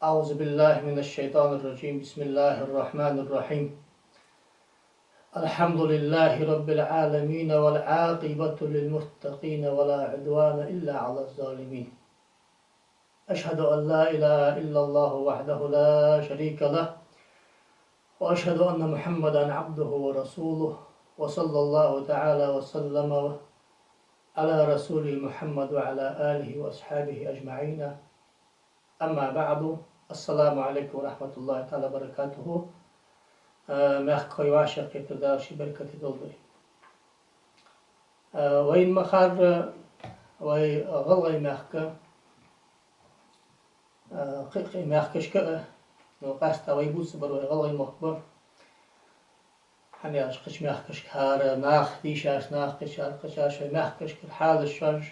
أعوذ بالله من الشيطان الرجيم. بسم الله الرحمن الرحيم. الحمد لله رب العالمين والعاقبة للمتقين ولا عدوان إلا على الظالمين. أشهد أن لا إله إلا الله وحده لا شريك له وأشهد أن محمدا عبده ورسوله وصلى الله تعالى وسلم على رسوله محمد وعلى آله وأصحابه أجمعين. أما بعد. السلام عليكم ورحمة الله تعالى وبركاته. مخ واشق تداشي بركة دولي وين مخار وي غلغي مخك قيقي مخكش كأ نو قاستا ويبوس بر وي غلغي مخبر حني أشقش مخكش كهار ناخ ديشاش ناخ قشار قشاش وي مخكش كالحال الشرج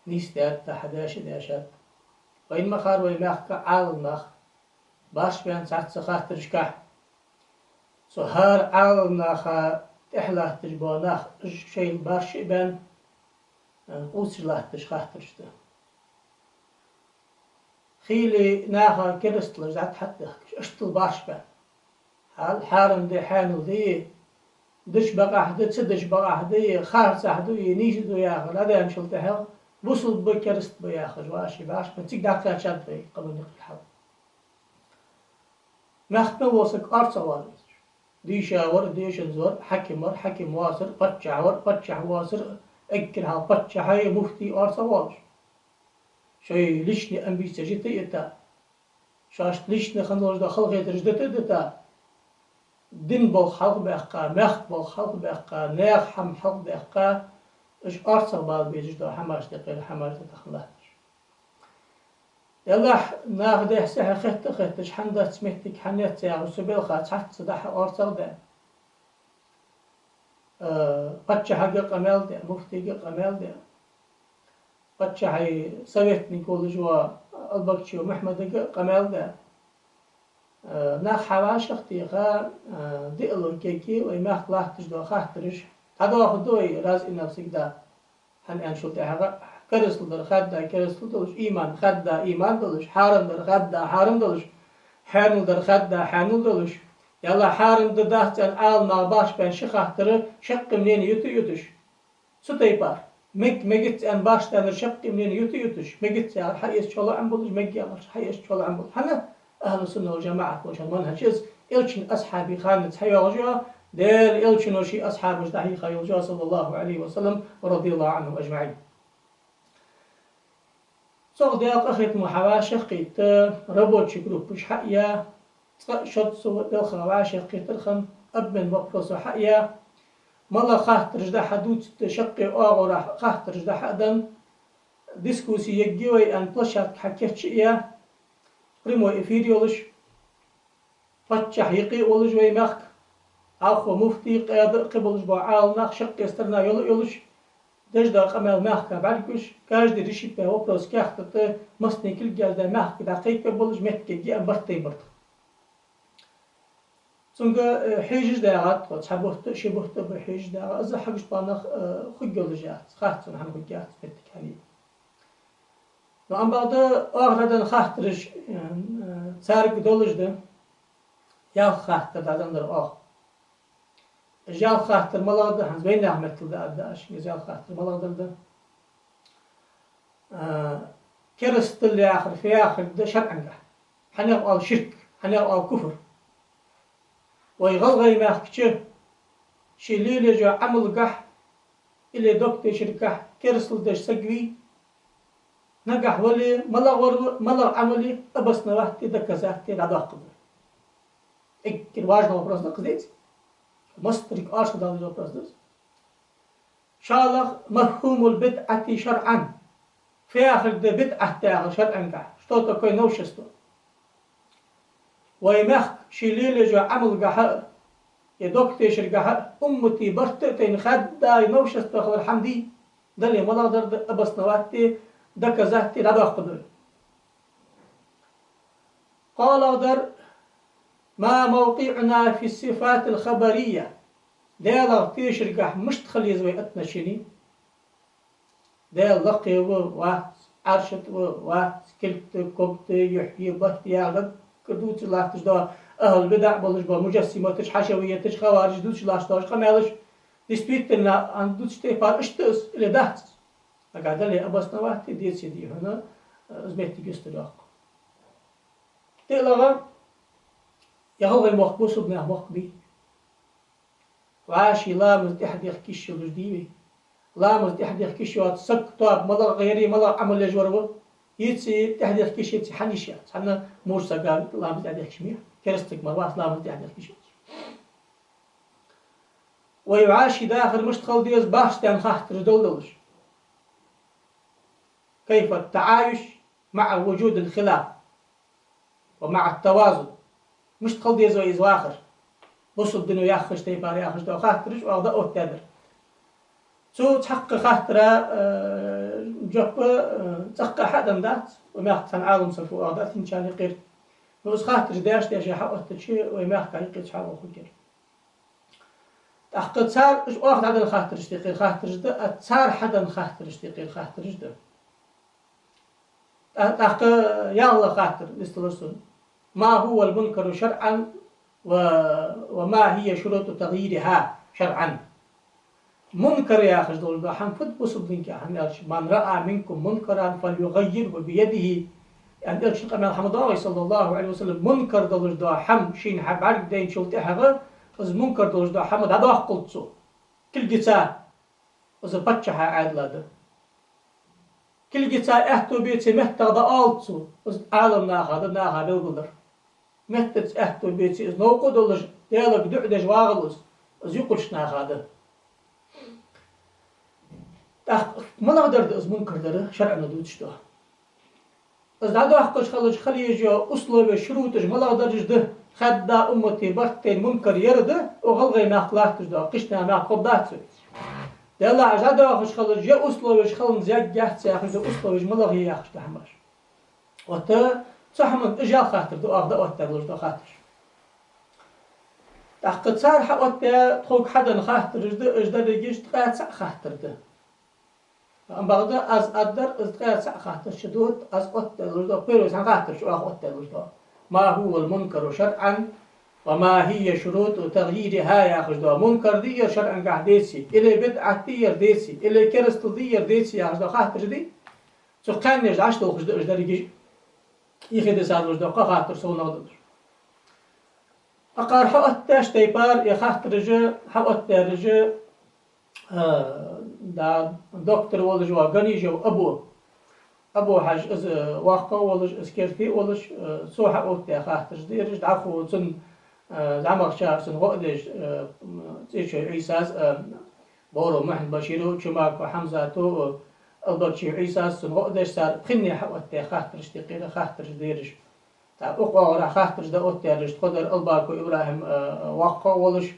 نيستات تحداش داشات وين مخار وي مخك عال مخ باش بيان ساعت سخاطرش كح سو هار عالم ناخا إحلاه تجبو ناخ شيء باش بان أوسر تشخاطرشته خيلي ناخا كرستل زعت حتى اشتل باش بان حال حارم دي حانو دي دش بقى حدي تسدش بقى حدي خارس حدي نيش دو ياخر هذا يمشل تحل وصل بكرست بياخر واشي باش بتيك داخل شاد في قبل نقل الحل مخنا وصك أرصا والد ديشاور ديشن زور حكمر حكم واسر بتشعور بتشع واسر اكرها بتشعي مفتي أرصا والد شيء ليشني أم بيستجيتي إتا شاش ليشني خنور دا خلقية رجدت دتا دين بالخلق بأخقا مخ بالخلق بأخقا ناخ حم حلق بأخقا إش أرصا والد بيجدا حماش دقيل حماش تخلاه يلا ناخده سه خطش حندا سميتك حنيت يا وسبيل خات حت صدح أرسل ده قتش حاجة قمال ده مفتي قمال ده قتش هاي سويتني كل جوا البكشي ومحمد قمال ده ناخ حواش اختيقا دقلو كيكي ويما خلاح تجدو خاطرش هذا واحد دوي راز إن نفسك ده هن أنشل ده كرسل در خدا كرسل دلش إيمان خدا إيمان دلش حارم در خدا حارم دلش حانل در خدا حانل دلش يلا حارم در دهت أن آل ناباش بين شخاطر شق منين يتش ستيبار مجت أن باش تنر شق منين يتش مجت يا حيس شلو عم بلش مجي على حيس شلو عم بلش هنا أهل السنة والجماعة وش المنهج إلشن أصحابي خانت حيوجا دير إلشن وشي أصحاب مجدحي خيوجا صلى الله عليه وسلم ورضي الله عنهم أجمعين. صغ ديال أخيت محواشة قيت ربوتش جروبش حقيا شد سو ديال خواشة قيت الخن أبن وقفص حقيا ملا خاطر جدا حدود تشقي أغورا خاطر جدا حدن ديسكوسي يجيوي أن بلشات حكيت شيئا قريمو إفيريولش فتش حقيقي ولج ويمخ أخو مفتي قبلش بعال ناخ شق يسترنا يولش دجدا قمل ماخك بعرفش كاج دي ريشي به وبروس كاخت مستني كل جال ده ماخك دقيقة بولج متك جي أمبرتي برت سونغ حيج ده عاد وتحبوت شبوت بحيج ده أز حقش بانخ خجول جات خاطر هم خجات متك هني وأم بعد أغرد خاطرش سارق دولج ده يا خاطر ده عندنا جال خاطر ملاده هنز بين أحمد ده أداش جال خاطر ملاده ده كرست اللي آخر في آخر ده شرعا حنيق أو شرك حنيق أو كفر ويغلغي ما أخكشه شليل جو عمل قح إلي دكتور شركة كرست ده سجوي نجح ولي ملا عملي أبس نوحتي ده كذاكتي ده قبل إكل واجنا وبرز ده قزيت مسترك أرشد هذا الجواب شالخ مفهوم البدعة شرعا في آخر ده بدعة تاعه شرعا كح شتوتا كوي نوشستو ويمخ شليل جو عمل قحر يدوك تيشر قحر أمتي برتتين خدا نوشستو خبر حمدي دلي ملاضر ده أبس نواتي ده كزاتي رضا قدر قال در ما موقعنا في الصفات الخبرية ديال تيشرقح مش تخلي زوي أتنشني ديال لقي واحد عرشت وات كلت كبت يحيي بحت يعلق كدوت لاحتش دا أهل بدع بلش با مجسماتش حشويتش خوارج دوتش لاشتاش قمالش ديسبيتنا عن دوتش تيبار اشتس إلى دهت أقعد لي أبسنا واحد ديت سيدي هنا زميتي جستراق تقلغا يهوغ المخبوص ابن مخبي وعاشي لا مزدحد يحكيش الجديبي لا مزدحد يحكيش وات سك طاب ملا غيري ملا عمل يجوربه يتسي تحد يحكيش يتسي حنيشات حنا موسى قال لا مزدحد يحكيش مية كرستك مرات لا مزدحد يحكيش ويعاشي داخل مشتغل ديز باستان خاطر دولدلش كيف التعايش مع وجود الخلاف ومع التوازن مشتغل ديز ويز واخر بصل دنو ياخش تيبار ياخش دو خاطرش وأغدا أو التدر سو تحقق خاطرة جوب تحقق حدا دات وما يحقق عالم سلفو أغدا تنشان يقير نوز خاطر داش يحقق تشي وما يحقق يقير شحال وخير تحقق تسار إيش واحد عدد خاطر اشتقير خاطر جدا تسار حدا خاطر اشتقير خاطر جدا تحقق يلا خاطر استلسون ما هو المنكر شرعا وما هي شروط تغييرها شرعا منكر يا أخي دول ده فد بصدقك من رأى منكم منكرا فليغيره بيده يعني إيش قال محمد صلى الله عليه وسلم منكر دول ده حم شين حبارك دين شلت حاجة بس منكر دول ده حمد هذا قلت كل جتا بس بتشها عادل هذا كل جتا احتو بيت مهت هذا آلتو بس عالمنا هذا بالقدر مهت احتو بيت نو قدولش ديالك دعدش واغلس بس يقولشنا هذا ما نقدر از منكر داره شرعنا دوتش ده از هذا حقش خليج أسلوب شروطش ما نقدرش ده خدا أمتي برتين منكر يرده وغلغي ما خلاقتش ده قشنا ما قداتش ده الله عز وجل خليج يا أسلوبش خلنا زياد جهت سياخذ أسلوبش ما لغي ياخذ تحمش وتا صحمن إجا خاطر ده أخذ وتدلش ده خاطر تحقق صار حقت تخوك حدا خاطر ده إجدا يجيش تقاطع خاطر ده أم بعد از أدر إزقاء خاطر شدود از قط الوجدان بيروز عن خاطر شو قط الوجدان ما هو المنكر شرعا وما هي شروط تغييرها يا خجدا منكر دي شرعا قاعديسي إلى بدعة دي ديسي إلى كرست دي ديسي يا خجدا خاطر دي سو كان يجعش دو خجدا إجدار يجي يخد سال وجدان خاطر سو نقدر أقار حقت تاش تيبار يا خاطر رجع حقت رجع دا دكتور ولج وغني جو أبو حاج از واقع ولج اسكرتي ولج سوحة أوت يا خاطر ديرج دعفو سن زعمر شهر سن وقدش تيش عيساس بورو محمد بشيرو شماك وحمزة تو البكشي عيساس سن وقدش صار خني حقت يا خاطر اشتقي خاطر ديرج تا أقوى ولا خاطر دا أوت يا رج قدر الباكو إبراهيم واقع ولج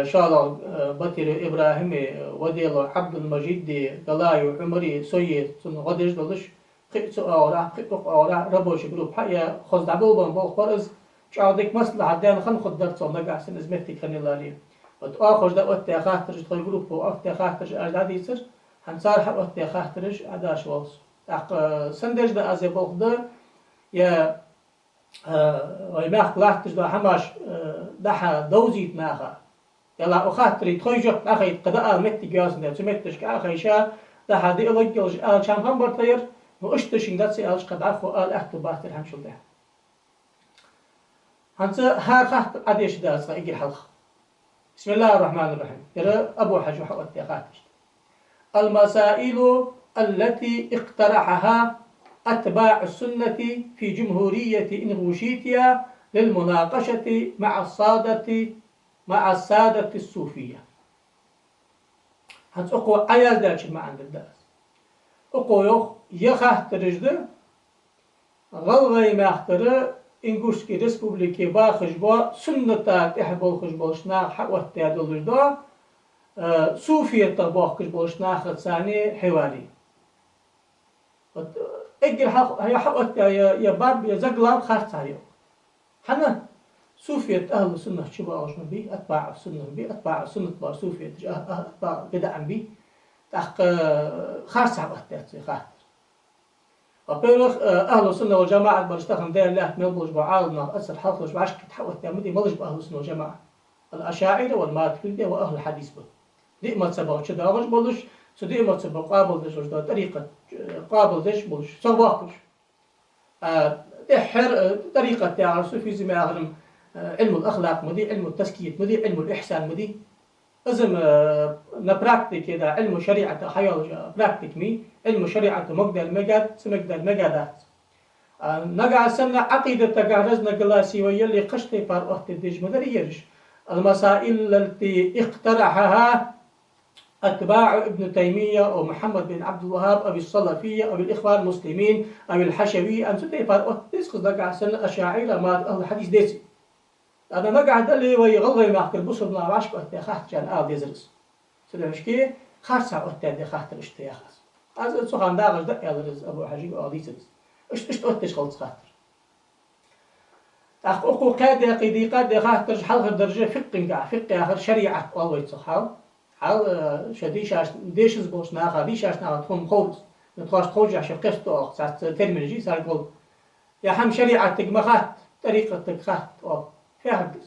شالو بطير إبراهيم وديلو عبد المجيد قلايو عمري سويت سن غدش دلش قيت أورا ربوش جروب حيا خذ دبلبن بالخرز شعودك مصلحة دان خن خدرت صوم نقاسن إزمتي خني لالي وتأخذ دا أوت يا خاطرج تقول جروب وأوت يا خاطرج أجداد يصير هنصار حق أوت يا خاطرج أداش والس سندج دا أزي بالخدر يا ويماخ لاحتج دا حماش دحا دوزيت ناخا يلا أخاطري تخيجك أخي قداء متى جاسنا تمتش كأخي شا ده هذه لقيلش كان هم برتير وأشتشين داتسي ألش قد عفو آل أحتو باتر همشل ده هنسا هار خاطر أديش داس إيجي الحلقة بسم الله الرحمن الرحيم ترى أبو حج وحوت يا خاطر المسائل التي اقترحها أتباع السنة في جمهورية إنغوشيتيا للمناقشة مع السادة الصوفية هنس أقوى أياز دالش ما عند الداس أقوى يخاطر جده غلغي ما اختر إنغوشكي ريسبوبليكي باخشبا سنة تحبول خشبولشنا حقوة تادول جدا صوفية تباخ خشبولشنا خدساني حواري اجل حق هي حقوة يا باب يا زقلاب خارج عليهم حنا صوفية أهل السنة شبه أجمع بي أتباع السنة بي أتباع السنة بار صوفية أتباع بدعا بي تحق خارج على وقتات خاطر أبيرخ أهل السنة والجماعة برشتخن دير الله ملبوش بعالنا أسر حفلش بعشق تحوث تعمدي ملج بأهل السنة والجماعة الأشاعرة والماتريدية وأهل الحديث بل دي ما تسبق شده أغش بلش سدي ما تسبق قابل دش وجدا طريقة قابل دش بلش سواقش إحر طريقة تعرف في زي ما أغرم علم الأخلاق مدي علم التزكية مدي علم الإحسان مدي أزم نبراكتيك كده علم شريعة حيال براكتيك مي علم شريعة مقدر مجد سمقدر مجدات نقع سنة عقيدة تقارزنا قلاسي ويلي قشتي فار أخت الديج مدري يرش المسائل التي اقترحها أتباع ابن تيمية أو محمد بن عبد الوهاب أو السلفية أو الإخوان المسلمين أو الحشوية أم ستي فار أخت ديسك نقع سنة أشاعرة ما أهل الحديث ديسي أنا نقعد اللي ويغلي معك البصر لا عشق أتى خاطر كان يزرس سلمش كي خاصة أتى خاطر اشتيا خاص هذا سخان داغش دق يزرس أبو حجيب أو يزرس إيش أتش خلص خاطر أخ أخو قاد قيدي قاد خاطر حلقة درجة فقه آخر شريعة والله يتصحاب حال شديش ديش زبوش ناخا ديش ناخا تكون خالص نتواش خوج عشان قصته ساعة ترمينجي صار يقول يا حم شريعتك مخات طريقتك خات أو فهمت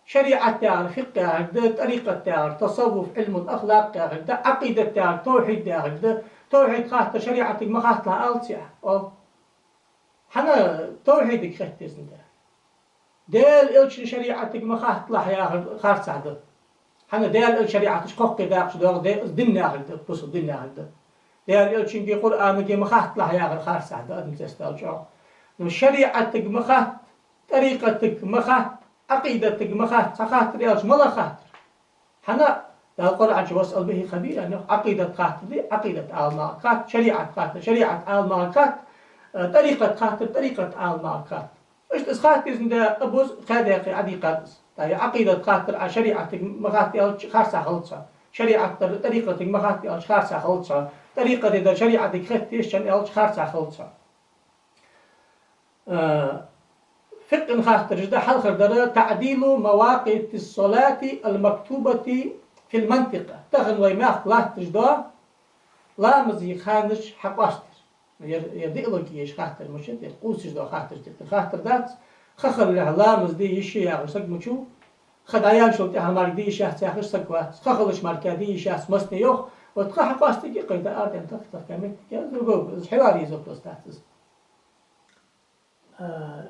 شريعة تعال فقه تعال طريقة تعال تصوف علم الأخلاق تعال عقيدة تعال توحيد تعال توحيد خاطر شريعتك ما خاطرها ألتيا أو حنا توحيدك خاتس انت ديل إلش شريعتك ما خاطرها يا خاطر سعد حنا ديل إلش شريعتك حق داقش دور دين ناخد بس دين ناخد ديل إلش إنك قرآن كي ما خاطرها يا خاطر سعد أنت تسترجع شريعتك ما خاطر طريقتك ما خاطر عقيدتك ما خاطر خاطر يالش ملا خاطر حنا القرآن شو واسأل به خبير يعني عقيدة خاطر دي عقيدة آل خاطر شريعة خاطر شريعة آل خاطر طريقة خاطر طريقة آل خاطر إيش خاطر إذا أبوز خادق عدي قادس يعني عقيدة خاطر على شريعتك ما خاطر يالش خاصة خلصة شريعة طريقتك ما خاطر يالش خاصة خلصة طريقة إذا شريعتك خاطر يالش خاصة خلصة فقه خاطر جدا حل خردرة تعديل مواقيت الصلاة المكتوبة في المنطقة تغن ويماخ لا تجدا لا مزي خانش حقاستر يدئلك يش خاطر مش انت قوس جدا خاطر جدا خاطر ذات خخر لا مزدي يشي يا غسق مشو خد عيال شو تها مارك دي شاه تاخر سكوات خخلش ماركا دي شاه مسني يوخ وتخ حقاستك قيدا ادم تختار كامل يا زوجو الحواري زوبستاتس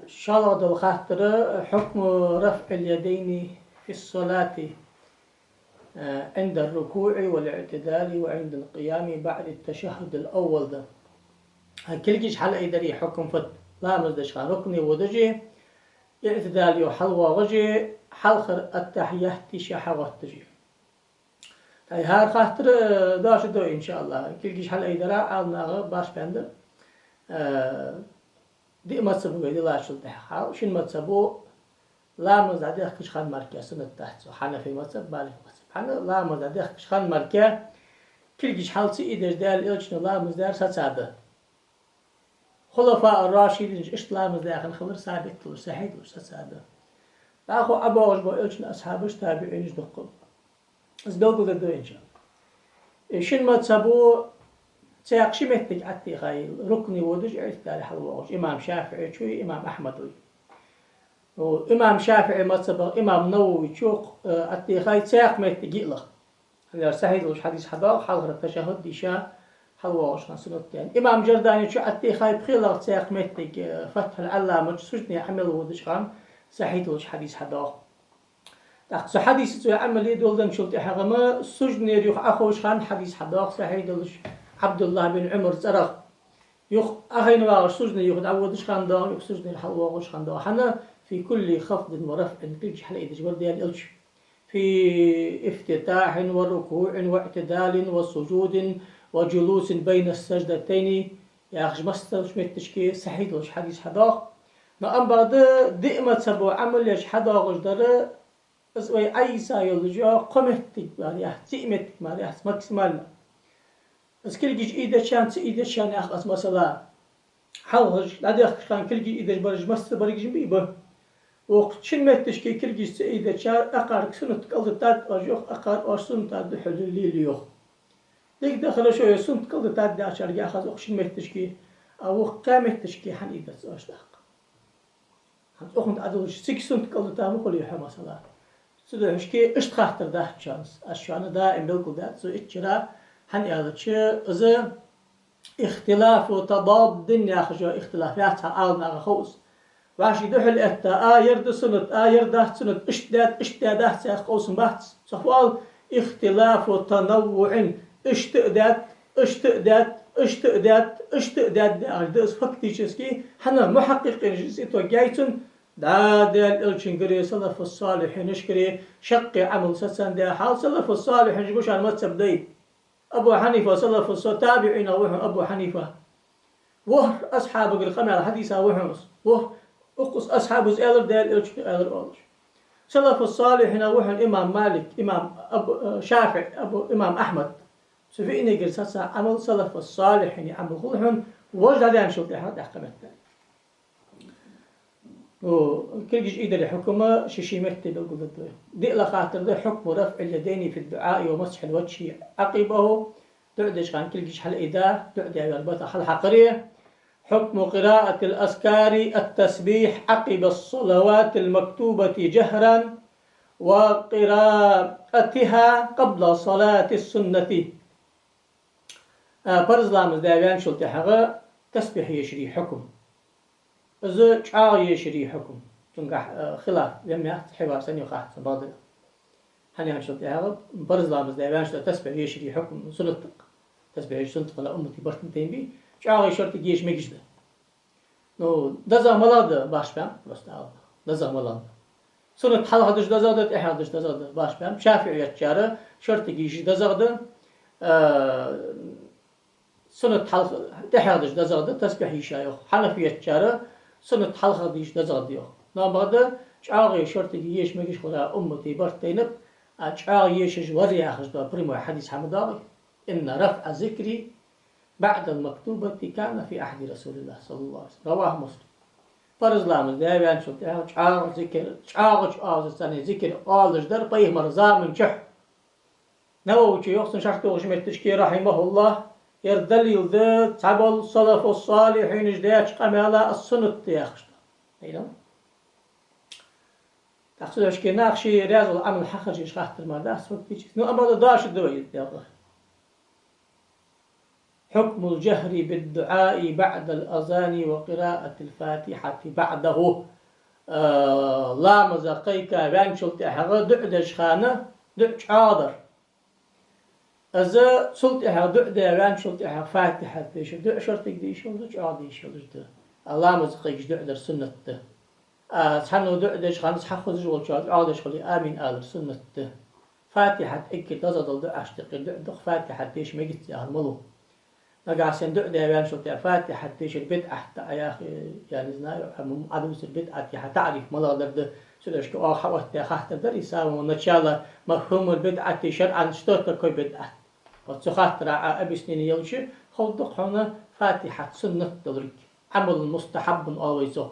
شرط الخاطر حكم رفع اليدين في الصلاة عند الركوع والاعتدال وعند القيام بعد التشهد الأول ده كل جيش حل أيدري حكم فت لا مزدش ركني ودجي اعتدالي وحلوة وجي حلخر التحية تشحة وتجي هاي هار خاطر داش دو إن شاء الله كل جيش حل أيدرا عالنا باش بندر دي مذهبه دي لا شلته حال شن مذهبه لا مزعدي خش خان مركه سنة تحت حنفي مذهب مالك مذهب حنا لا مزعدي خش خان مركه كل جيش حالتي إيدر دال إلشنا لا مزدار سعادة خلفاء الراشدين إيش لا مزدار خبر ثابت له صحيح له سعادة أخو أبو وجبو إلشنا أصحابش تابعين جدقوا أصدقوا ذا دو إن شاء الله شن مذهبه تاقشي مهتج عتي خاي ركني ودج اعتدال حلوة إمام شافعي شوي إمام أحمد وإمام شافعي مذهب إمام نووي شوق عتي خاي تاق مهتج يلخ يعني صحيح وش حديث حدا حلقة التشهد ديشا حلوة وش سنتين إمام جرداني شو عتي خاي بخيلة تاق مهتج فتح العلامة سجني عمل ودج خان صحيح وش حديث حدا تاق حديث عمل يدول شلت حرمة سجني ريخ أخوش خان حديث حدا صحيح وش عبد الله بن عمر زرق يخ أخين واغش سجن يخد عودش خاندا يخ سجن الحلوة واغش خاندا حنا في كل خفض ورفع كل حلقة إيدج ديال إلش في افتتاح وركوع واعتدال وسجود وجلوس بين السجدتين يا أخش مستوش متشكي صحيح لش حديث حدا ما بعد دائما سبوا عمل يش حدا غجدر أسوي أي سايل جا قمتك يعني تيمتك ما ماكسيمال بس كل جيش إيده شان أخلص مثلا حلهج لا دخل كان كل جيش إيده برج مس برج بيبه وقت شن ما تشكي كل جيش إيده شان أقارك سنة قلد تاد أجوخ أقار أرسن تاد حد الليل يوخ ليك دخل شوية سنة قلد تاد عشر جا خذ شن ما تشكي أو قامت تشكي حن إذا أشتاق هم أخوند أدوش سكسون قلت تامو قولي حما صلاة سيدا هشكي اشتخاطر ده شانس أشوانا دا إمبلكو دا سو إتشرا حن إعادتش إذا اختلاف وتضاد يا خجوا اختلافات عالنا خوز واشي دحل اتا يرد سنت يرد سنت اشتداد ساخ قوسم بحث سوال اختلاف وتنوع اشتداد ده فاكتически حنا محققين جزئتو جايتون دا الالشنجري سلف الصالحين نشكري شقي عمل سسان ده حال سلف الصالحين جبوش على المتسب دي أبو حنيفة سلف الصالحين تابعين وهم أبو حنيفة وه أصحاب القمع الحديثة وهم وه أقص أصحاب زيادر دال أولش سلف الصالحين وهم إمام مالك إمام أبو شافعي أبو إمام أحمد سفيني قرصة عمل سلف الصالحين عمل خلهم وجد عليهم شوط أحد أحكمت وكل جزء إذا الحكومة شيمتي بالقدر دي لخاطر ده حكم رفع اليدين في الدعاء ومسح الوجه عقبه تعدش كان كل جزء حل إذا تعدي يربطها حل حقرية حكم قراءة الأذكار التسبيح عقب الصلوات المكتوبة جهرا وقراءتها قبل صلاة السنة فرض لامز داوان شلت حقا تسبيح يشري حكم إذا شعار يشري حكم تنقح خلاف لما حوار سنة وخاحة بعض هني شلت حقا فرض لامز داوان شلت تسبيح يشري حكم سنة تسبيح سنة فلا أمتي برتنتين بي شعار يشرت جيش مجزده نو دزا ملاده باش بام بس تعال دزا ملاده سنة حلقة دش دزادت إحنا دش دزاد باش بام شافعي يتشاره شرط جيش دزاده سنة حلقة إحنا دش دزاد تسبيح يشايخ حنفي يتشاره سنة حلقة دش دزاد يخ نام بعد شعار شرط جيش مجش خلا أمتي برتينب شعار يشج وريا خشوا بريمو حديث حمداري إن رفع ذكري بعد المكتوبة كان في عهد رسول الله صلى الله عليه وسلم رواه مسلم فرض لامز داوان شو شعار ذكر شعار السنة ذكر قالش در بيه مرزا من شح نووي يحسن شرطه وشمت تشكي رحمه الله يردل يلد تعبل صلف الصالحين جداش قمالا السنة يخشت ايضا تقصد اشكي ناقشي رياض العمل حقج يشخاطر ما داس وقتي نو اما داش الدوي يا حكم الجهر بالدعاء بعد الأذان وقراءة الفاتحة بعده لامز قيكا بان شلت أحغا دعدش خانة دعش حاضر إذا شلت أحغا دعدا بان شلت أحغا فاتحة ديش دع شرطك ديش ودعش عاديش ودعش لامز قيكش دعدر سنة سحنو دعدش خانة سحخوز جول شاد عادش خلي آمين آدر سنة فاتحة إكي تزدل دعش تقل دع فاتحة ديش ميجت يا هرملو نقاسين دعدة بان شلت فاتحة ديش البدعة يا أخي يعني زنايو عدوس البدعة تعرف ملا درد سدش كأو حوت خاطر در يساوي ونشالله مفهوم البدعة شرعا شتوت كوي بدعة وتخاطر أبي سنين يلشي خلق هنا فاتحة سنة دلرك عمل مستحب أويسو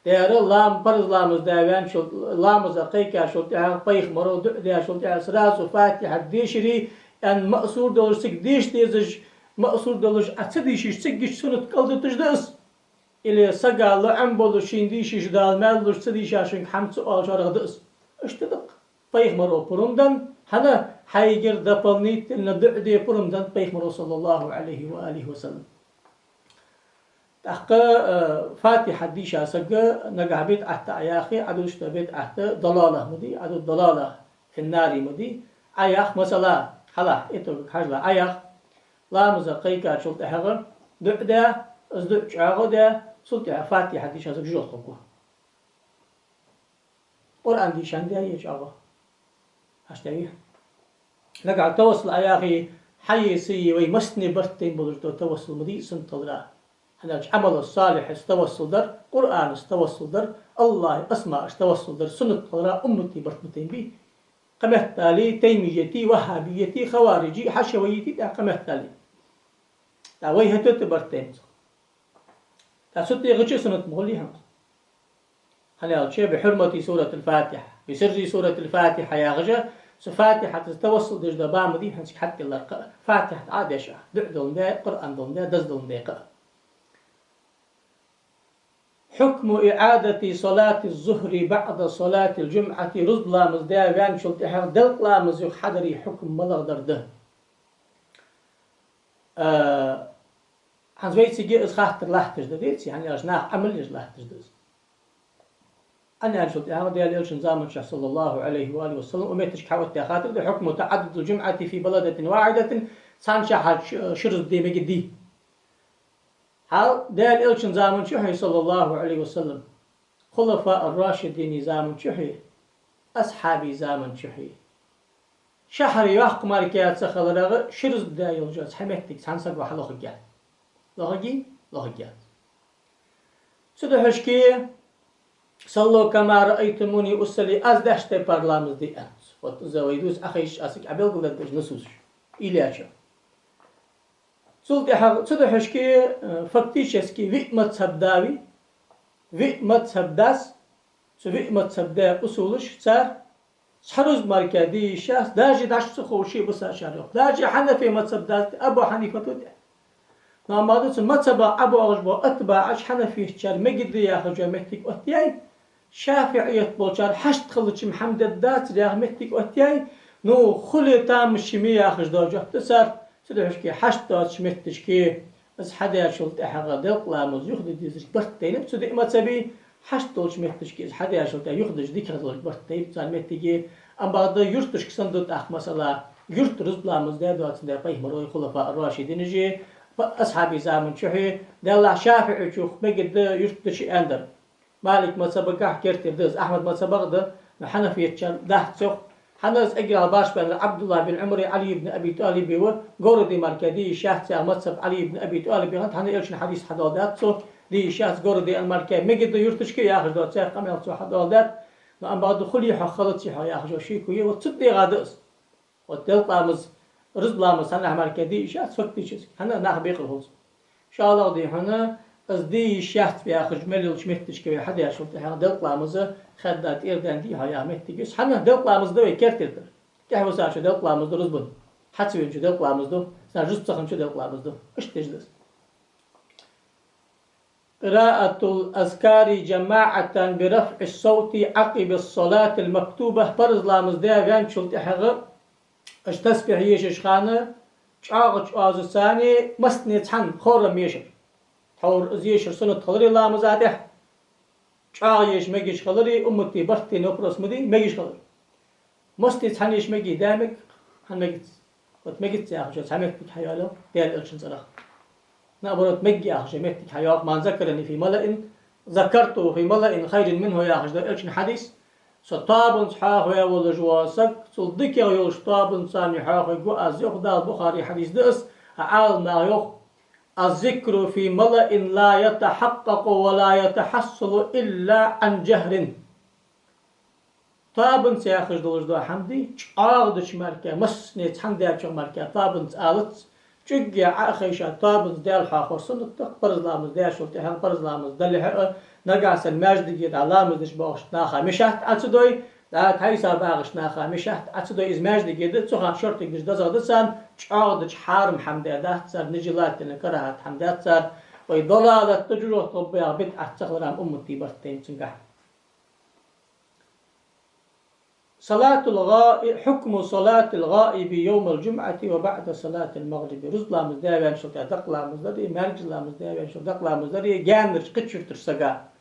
دير لام برز لامز داوان شلت لامز قيكا شلت بيخ مرو دعدة شلت سراز فاتحة ديشري أن مقصور دلرسك ديش ديزج مقصود دلش أتديشش تجيش سنة قلد تجدس إلى سجال لعن بولشين ديشش دال مالش تديش عشان حمت سؤال شارع دس اشتدق بيخ مرو برمدن هنا حيجر دبلنيت إن دعدي برمدن بيخ مرو صلى الله عليه وآله وسلم تحقق فاتحة ديشة سجى نجح بيت أحت أياخي عدوش بيت أحت ضلالة مدي عدو ضلالة في النار مدي أياخ مثلا حلا إتو حجلا أياخ لامز قيكا شلت أحغر دعدا أزدع شعغدا سلطة فاتحة ديش هذا جوز قبوه قرآن ديش عندي أي شعغة هشتاقيه لقع توصل أياخي حي سي ويمسني برتين بلجدو توصل مدي سنتظرا هنا عمل الصالح استوصل در قرآن استوصل در الله أسماء استوصل در سنة طلرا أمتي برتمتين بي قمت تالي تيميتي وهابيتي خوارجي حشويتي قمت تالي تاوي هتو تبرتين تاسوتي غشي سنة مغليها هنا الشيء بحرمة سورة الفاتحة بسر سورة الفاتحة يا غجا فاتحة تتوصل دج دبام دي هنسك حتى الله فاتحة عادشة دعدون ده قرآن دون ده دز دون ده حكم إعادة صلاة الظهر بعد صلاة الجمعة رز لامز ده وان شلت إحنا دلق لامز يحضري حكم ملغدر ده hans weet je is gaat er lachter dat dit يعني als nach عمل is lachter dus أنا شلت إحنا ده ليش نظام الشيخ صلى الله عليه وآله وسلم ومتش كحوت يا خاطر ده حكم تعدد الجمعة في بلدة واحدة سان شحال شرز دي مجدي هل ده ليش نظام الشيخ صلى الله عليه وسلم خلفاء الراشدين زامن شحي أصحابي زامن شحي شهر يحق ماركات سخلرغ شرز دا يلجاز حمتك سانسق وحلوخ جال لغي جال سده هشكي صلوا كما رأيتموني أصلي از دشت برلامز دي أنت وتزويدوز أخيش أسك عبيل قلت نسوش إلياشا سده هشكي فكتيشسكي وي مذهب داوي وي مذهب داس وي مذهب دا أصولش صار شروز مركزي شخص داجي داشت خوشي بسا شاريخ داجي حنفي مذهب داس أبو حنيفة تودي نعمادوس مذهب أبو أغجبو أتباعش حنفي شار مجدي يا خجو مهتك أتياي شافعية بولشار حشت خلتش محمد الدات رياغ مهتك أتياي نو خلي تام الشمي يا خجدو جهت سار سدوشكي حشت دات مهتشكي بس حدا شلت أحغا دلق لامز يخدي ديزش برتين بسودي مذهبي حشت دولش مهتشكي حدا شلت يخدش ذكر دولش برتين بسال مهتكي أم بعد يرتش كسندوت أخ مثلا يرت رزبلامز ده دوات ده بيه مروي خلفاء الراشدين جي أصحابي زامن شحي دلع شافعي شوخ بجد يرتش أندر مالك ما سبقه كرت دز أحمد ما سبق ده حنفي يتشال ده سوق حنز أجر باش بن عبد الله بن عمري علي بن أبي طالب و جوردي مركدي شاهد مذهب علي بن أبي طالب هات حنا إيش حديث حدادات سو دي شاهد جوردي المركب مجد يرتش كي ياخذ دوت ساق قميل سو حدادات ما بعد دخولي حخلت شي ياخذ شيء كوي وتصدي غادس وتلقى مز رزلامز هنا مركدي شاهد فكتي شيء هنا نخبيق الهوز إن شاء الله دي هنا أزدي شاهد في آخر جمل وشمتش كوي حدا يشوف هنا دلقى مز خدات إيردان دي هيا مهتجس هنا دلقى مز دوي كرتير كهو ساعة دلقى مز رزبن حتى وين شو دلقى مز دو سنجس بسخن شو دلقى مز دو إيش تجلس قراءة الأذكار جماعة برفع الصوت عقب الصلاة المكتوبة فرض لامز ده غان شلت حغ اش تسبح يشش خانة شاغ شاز ثاني مسني تحن خور ميشر حور زيشر سنة خلري لامز عده شاغ يش مجيش خلري أمتي برتي نبرس مدي مجيش خلري مسني تحن يش مجي دامك هن مجيت وتمجيت يا أخي سامك بحياله ديال إلشن صراحة نابرت مجي أخي متك حياة ما ذكرني في ملأ ذكرته في ملأ خير منه يا أخي إلشن حديث ستابن صحاح يا ولد جواسك صدق يا يوش طابن ثاني حاخ جو از يخدى البخاري حديث دس عال ما يخ الذكر في ملأ لا يتحقق ولا يتحصل إلا عن جهر طابن سياخش دولج دو حمدي عاودش مركا مسنيت حمدي أبشغ مركا طابن آلت جوجي عاخيشا طابن ديال حاخور سنة برز لامز ديال شلتي هل برز لامز دل نقاس الماجد جيد علامز دش باغش ناخا مشاهت أتدوي لا تايسا باغش ناخا مشاهت أتدوي إز ماجد جيد تسوخا شرطي دش دزغدسان عاودش حارم حمدي دات صار نجلات نكرهت حمدات صار ويضلالة تجروه طبيعة بدعة تخلرام أمتي برتين تنقح صلاة الغائب حكم صلاة الغائب يوم الجمعة وبعد صلاة المغرب رزلا مزداوي شو تدقلا مزدري مرجلا مزداوي شو دقلا مزدري جانر قتشر ترسقا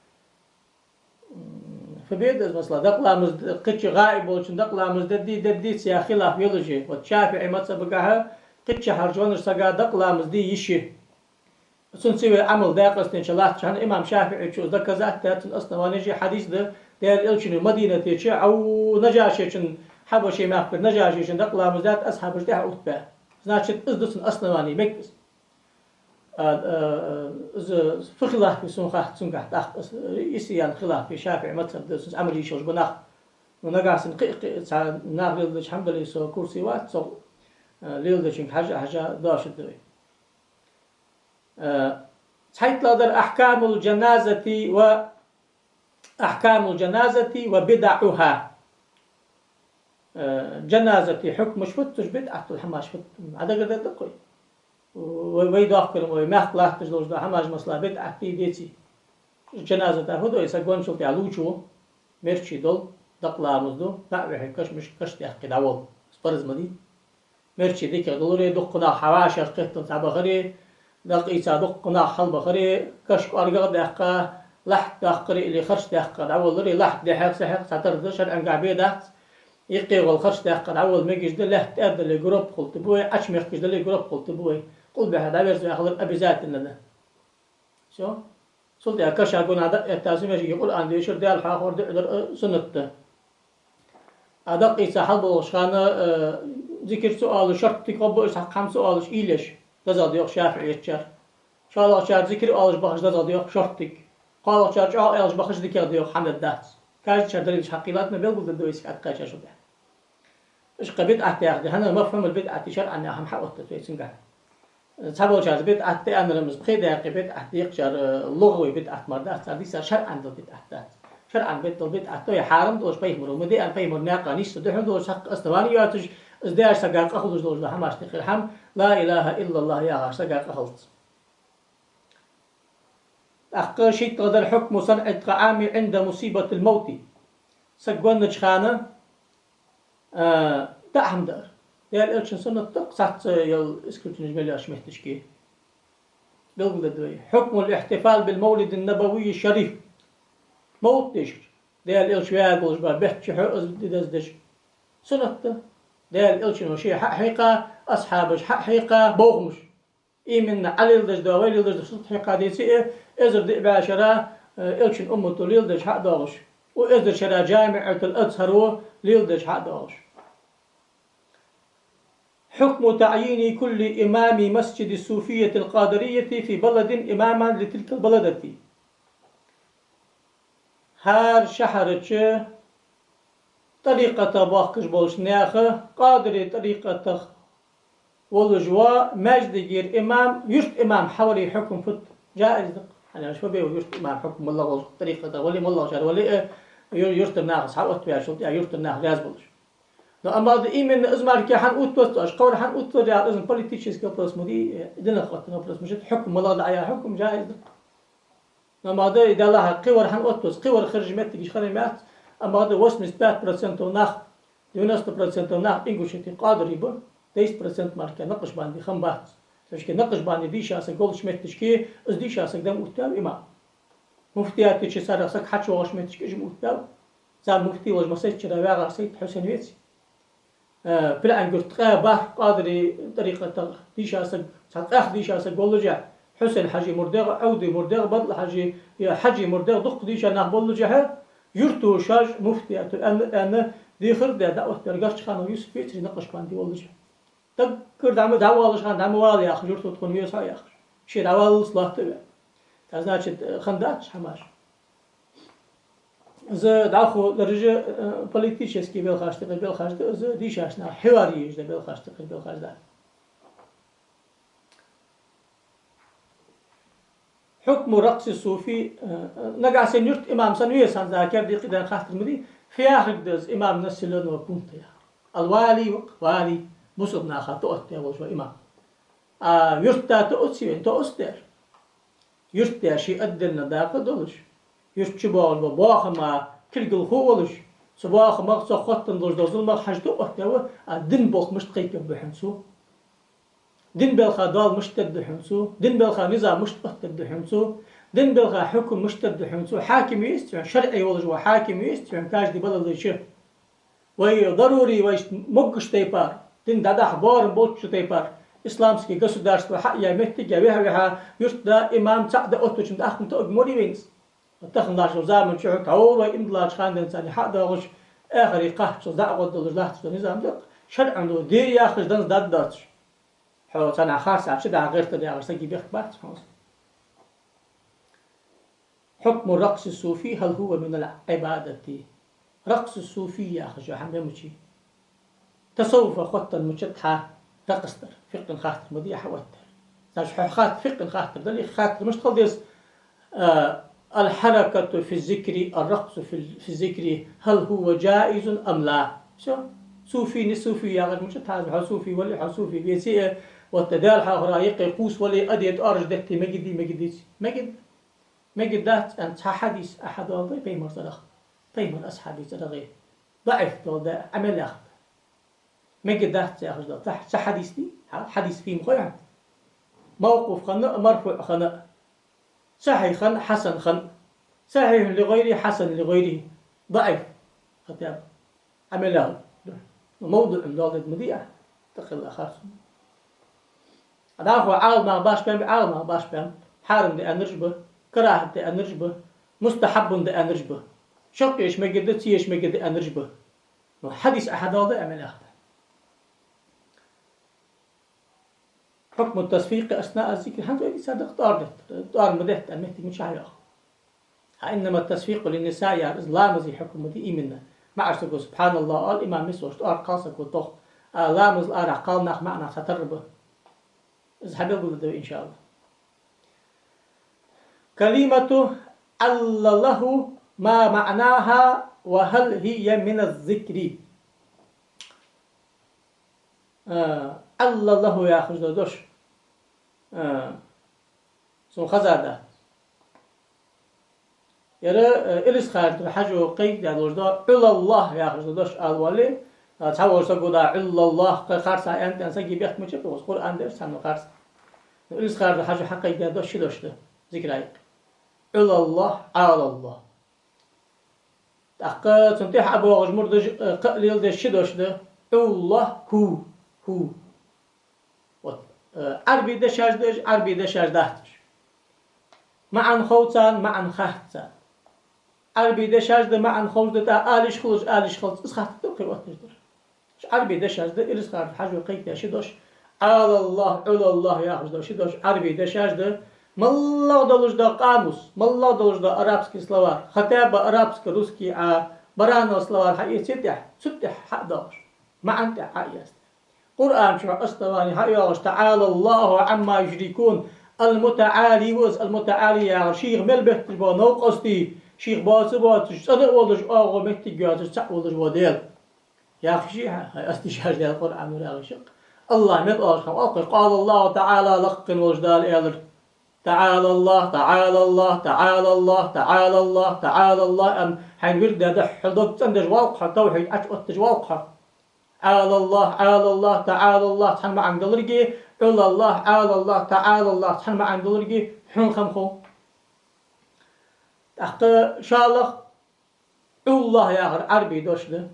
فبيد مثلا دقلا مزد قتش غائب وش دقلا مزددي ددي سيا خلاف يلجي والشافعي ما سبقها قتش حرجون رسقا دقلا مزدي يشي سنسوي عمل داقس إن شاء الله كان إمام شافعي شو ذكرت تاتن أصلا ونجي حديث ده ديال إلشن مدينة تيجي أو نجاشي شن حبشي ما أخبر نجاشي شن دقلا مزات أصحاب رجتها أوتبا زناشت إزدسن أصلا واني مكتس في خلاف في سنخة سنقح تحت يسيان خلاف في شافعي مذهب دسس عملي شوش بناخ ونجاسن قي ناخ ليلدش الحمد لله سو كرسي وات سو ليلدش حاجة داشت دوي حيث لدر أحكام الجنازة وبدعها جنازة حكم شفتش بدعة الحماش فت هذا قدر دقي ويداخل وما خلاص تجلوش ده حماش مصلا بدعة في ديتي جنازة تاخذ يسقون شلتي علوشو مرشي دول دقلامزدو تعرف كش تحقد عوض سبرز مدي مرشي ديك دولوري دقنا حواشر قطن تبخري دق إيسا دقنا حل بخري كش أرجع دقة لحت دقري اللي خرج دقة عوض لوري لحت دحق سحق ساتر دشر أنقع بيدات يقيغ الخرج دقة عوض ميجش ده لحت أد اللي جروب قلت بوي أشمخ كش ده اللي جروب قلت بوي قل بهذا بيرز ياخذ أبيزات لنا شو صلت يا كش أقول هذا التاسم يجي يقول عندي يشر ده الحاخر ده سنة أدق إيسا حلب وشخانة ذكر سؤال شرط تقبل إيسا خم سؤالش إيلش دزاد يوخ شافعي يتشر شاء شار ذكر آلش بخش دزاد يوخ شرطك قال شار آلش بخش ذكر ديوخ حمد دات كاج شر دريش حقيقات ما بيقول دويس أتقاش شو ده إيش قبيت أحتياج ده أنا مفهوم البدعة شرعا أهم حقوق تسويسين قال تابو شار بدعة أنا لمس بخيدة قبيت أحتياج شار لغوي بدعة مردات صار دي صار شرعا ذو بدعة شرعا بيت البدعة توي حارم دوش بيهمرو مدي أن بيهمر ناقة نيش تدحون دوش حق أستواني ياتش ازداش سقاق أخذ دوش ده هماش تخير هم لا إله إلا الله يا هاش سقاق أخذ أخر شيء تقدر حكم صنع الطعام عند مصيبة الموت سقون نجخانة دعهم دار يعني إلشن سنة تقصت يل إسكرت نجملي أشمهتشكي بلغل دوي حكم الاحتفال بالمولد النبوي الشريف موت تشر ديال إلش وياقلش بحت شحو دزدش سنة ديال إلش وشي حقيقة أصحابش حقيقة بوغمش من علي الدش دوالي الدش صوت حقيقة ديسي إزر دي بعشرة إلش أمته ليلدش حق داغش وإزر شرا جامعة الأزهر ليلدش حق داغش حكم تعيين كل إمام مسجد الصوفية القادرية في بلد إماما لتلك البلدة هر شهرچه طريقة باقش بولش ناخه قادر طريقة ولجوا مجد غير إمام يشت إمام حوري حكم فت جائز دق أنا شو بيو يشت إمام حكم الله طريقة ولي الله شر ولي يشت الناس حوت بيا شو يشت الناس جائز بولش لو أما هذا إيمن إزمار كي حن أوت أش قول حن أوت يا إذن politicians كبرس مدي دنا خطنا برس مش حكم الله دعيا حكم جائز دق لما هذا إذا الله قوار حن أوتوس قوار خرج مات تيجي خلي مات أما هذا وسمس 3% ونخ 90% ونخ إنجوشتي قادر يبر 10% ماركة نقش باندي خم بات تشكي نقش باندي دي شاسك قول شمت تشكي إز دي شاسك دم أوتاو إمام مفتيات تشي صار راسك حتى واش مت تشكي جم أوتاو زال مفتي واش مسيت شرا واقع سيد حسين ويتي بلا أن قلت قابه قادر طريقة دي شاسك صار دي شاسك قول جا حسين حجي مرداغ عودي مرداغ بدل حجي يا حجي مرداغ دق ديش أنا بقول جهة يرتو شاج مفتي أنا دي خرد دعوة ترجعش خانو يوسف يتري نقش باندي والله جه تذكر دعوة دعوة خان دعوة والله يا أخي يرتو تكون يوسف يا أخي شيء دعوة صلاة تبع تزناش خنداتش حماش إذا دعوة درجة politicians كي بالخاشت بالخاشت إذا ديش أشنا حواري إذا بالخاشت بالخاشت حكم رقص الصوفي نقع سنيرت إمام سنوية سان ذاكر دي قدان خاطر مدي في آخر دز إمام نسلون وكنت يا الوالي والي مصبنا خاطئت يا وجه إمام يرتا تؤسي أنت أستر يرتا شيء أدنى داق دولش يرتشبال وباخ ما كل خولش صباح ما سخط ندوش دزل ما حاجة تؤت يا الدين بوخ مش تقيك بحنسو دين بالخا دال مشتد حنسو دين بالخا نظام مشتد حنسو دين بالخا حكم مشتد حنسو حاكم يستوعب شرعي ولا حاكم يستوعب كاش دي بدل شيء وي ضروري ويش مقش تيبار دين دادا حبار بوتش تيبار اسلامسكي государство حق يا متك يا بها يشتا امام تعد اوتوش من اخم تو موري وينس تخنداش زامن شو تعور ويمدلاش خان انسان حق داغش اخر يقح شو دعوه دلجلات نظام دق شرع عنده دي ياخذ دن داداتش حو أنا خاص عشان ده غير تدي عشان يجيب إخبار حكم الرقص الصوفي هل هو من العبادة رقص الصوفي يا أخي حمد مشي تصوف خطة المشتحة رقصتر فقه خاطر مديح حوتر تاج خاطر فقه خاطر ده اللي خاطر مش تقدس الحركة في الذكر الرقص في الذكر هل هو جائز أم لا شو صوفي نصوفي يا أخي مشتحة صوفي ولا صوفي بيسيه والتدال حارايق قوس ولا أديت أرج دتي مجدي مجديس مجد مجدات أن حديث أحد والله بيمر صدق بيمر أصحابي صدقه ضعف ده عمل أخ مجدات يا أخي تحت حديث دي حديث فيه مخيع موقف خنق مرفوع خنق صحيح خنق حسن خنق صحيح لغيره حسن لغيره ضعف خطاب عمل أخ موضوع من ضالة مذيع تقل أخاص هذا هو عالم ما باش بهم عالم ما باش بهم حارم دي أنرجبه كراهة دي أنرجبه مستحب دي أنرجبه شق إيش مجد تيش مجد أنرجبه حديث أحد هذا أعمل أخذ حكم التصفيق أثناء الذكر الحمد لله صدق طار مدهت المهتك مش عارف إنما التصفيق للنساء يا لامز حكم دي إيمنا ما أرسل سبحان الله قال إمام مسوش طار قاسك وطخ لامز أرع قال ناخ معنا ستربه اذهب يقول إن شاء الله كلمة ألا له ما معناها وهل هي من الذكر ألا له يا أخي دوش سو خزادة يرى إليس خارج حاجة قيد يا دوش دا إلا الله يا أخي دوش أولي تحاول تقول إلا الله خارج أنت أنسى بيحكم شيء بس القرآن درس عن خارج إليس خارج حاجة حقيقة دوش ده ذكر أيق إلا الله على الله أقل تنتح أبو غجمر دج قليل ده شدوش ده الله هو عربي ده شاج دج عربي ده شاج دهتش معن خوتان معن خهتان عربي ده شاج ده معن خوت ده آلش خلص إسخات تبقي وقتش عربي ده شاج ده إلس خارج حاجة قيت ده شدوش على الله يا خش ده شدوش عربي ده شاج ده مالله دلوش ده قاموس مالله دلوش ده عربسكي سلوار خطاب عربسكي روسكي برانو سلوار حقيقة ستح حق داش ما أنت حقيقة قرآن شو أستواني حقيقة تعالى الله عما يشركون المتعالي يا شيخ ملبه تجوا نوقستي شيخ باسبات صدق ولش آغا متجات سع ولش وديل يا أخي هاي استشهاد القرآن ولا شق الله مبقاش قال الله تعالى لقن وجدال إلر تعالى الله تعالى الله تعالى الله تعالى الله تعالى الله أم حين ورد هذا حدود تندج واقع توحيد أتج واقع على الله تعالى الله تحن مع عند الرجي على الله على الله تعالى الله تحن مع عند الرجي حن خمخو أخت شاء الله الله يا أخر عربي دوش ده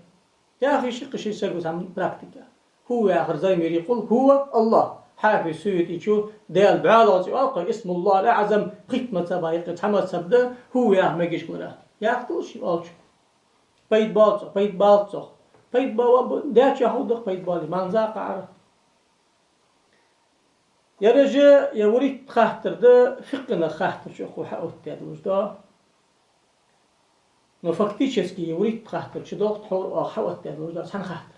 يا أخي شيء سيقول عن براكتيكا هو يا أخر زي ما يقول هو الله حافي سويت يشوف ديال بعالات يقول اسم الله الأعظم ختمة سبايق تحمد سبده هو يا ما يجيش كله يا أخي توش يقولش بيت بالصق بيت بال داش يهودك بيت بالي منزاق عرف يا رجال يا وريت خاطر ده فقنا خاطر شو خو حقوت هذا وجدا نفكتيش اسكي وريت خاطر شو دوق حور حقوت هذا وجدا سن خاطر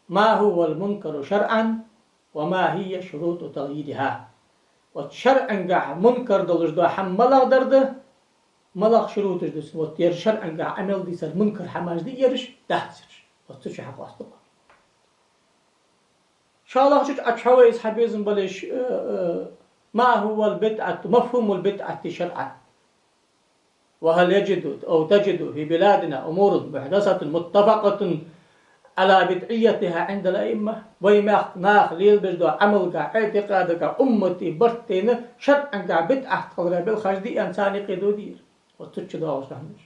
ما هو المنكر شرعا وما هي شروط تغييرها والشرع قاع منكر دلجدا حملا درده ملاق شروط جدس وتير شرع قاع عمل دي سر منكر حماج دي يرش تحسر وتش حق واستقر إن شاء الله شو أتحوي حبيزم بلش ما هو البدعة مفهوم البدعة شرعا وهل يجد أو تجد في بلادنا أمور محدثة متفقة على بدعيتها عند الأئمة ويما ناخ ليل بجدو عمل قاع اعتقاد قاع أمتي برتين شرعا قاع بدعة تقدر بالخارج دي إنساني قيدو دير وتش داوش رحمش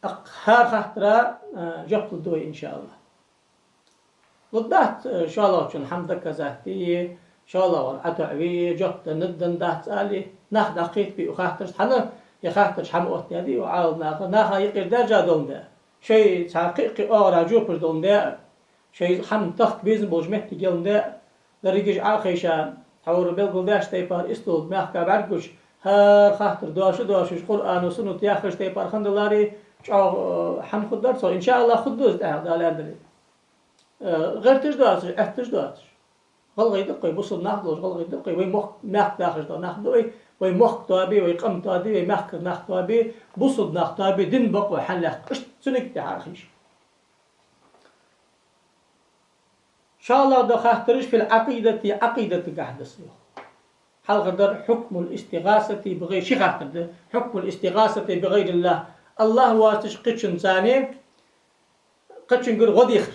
أقهار خاطرة جبت الدوي إن شاء الله وضعت إن شاء الله شن حمدك زهتي إن شاء الله ورعت عوي جبت ندن دهت سالي ناخد أقيت بي وخاطرش حنا يخاطرش حموت يدي وعاود ناخا يقير درجة دون ده شيء تحقيق أغرى جوبر دون ده شيء حم تخت بيزن بوجمت تجيون ده لريجش عاقيشان حور بلغل داش تيبار استود ماخكا بعرقش هر خاطر دوش قرآن وسنة ياخرش تيبار خندلاري حم خد درسو إن شاء الله خدوز ده دالي غير تجداتش احتجداتش غلغي دقي بصل ناخدوش غلغي دقي وي مخ ناخد داخل دا ناخدوي وي مخ تابي وي قم تابي وي مخ ناخد تابي بصل ناخد تابي دين بق وحلق قشت سنك تعرفيش إن شاء الله ده خاطرش في العقيدة عقيدة قاعدة سيو حلقدر حكم الاستغاثة بغير شي خاطر حكم الاستغاثة بغير الله الله واتش قتشن ثاني قتشن قر غديخر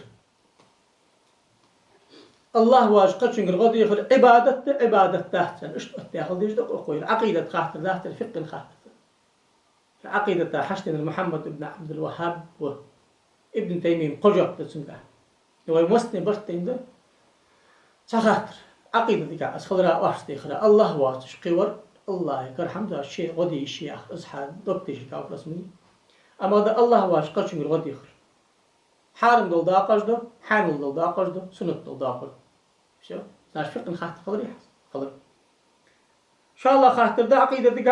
الله واش قتشن قر غديخر عبادة تحسن اشت تاخذ يجد اخوي العقيدة خاطر ذات الفقه خاطر عقيدة حشتن محمد بن عبد الوهاب وابن تيمية قجب تسمع هو مسلم برتين ده سخاطر عقيدة ديك أسخضراء واشتي خلا الله واتش قور الله يكر حمد الشيء غدي الشيء أصحاب دكتور كاف رسمي أما ده الله واش قتشن قر غديخر حارم دول داقش ده حامل دول داقش ده سنة دول داقش شو ناش فقه خاطر خضري خضر إن شاء الله خاطر ده عقيدة ديك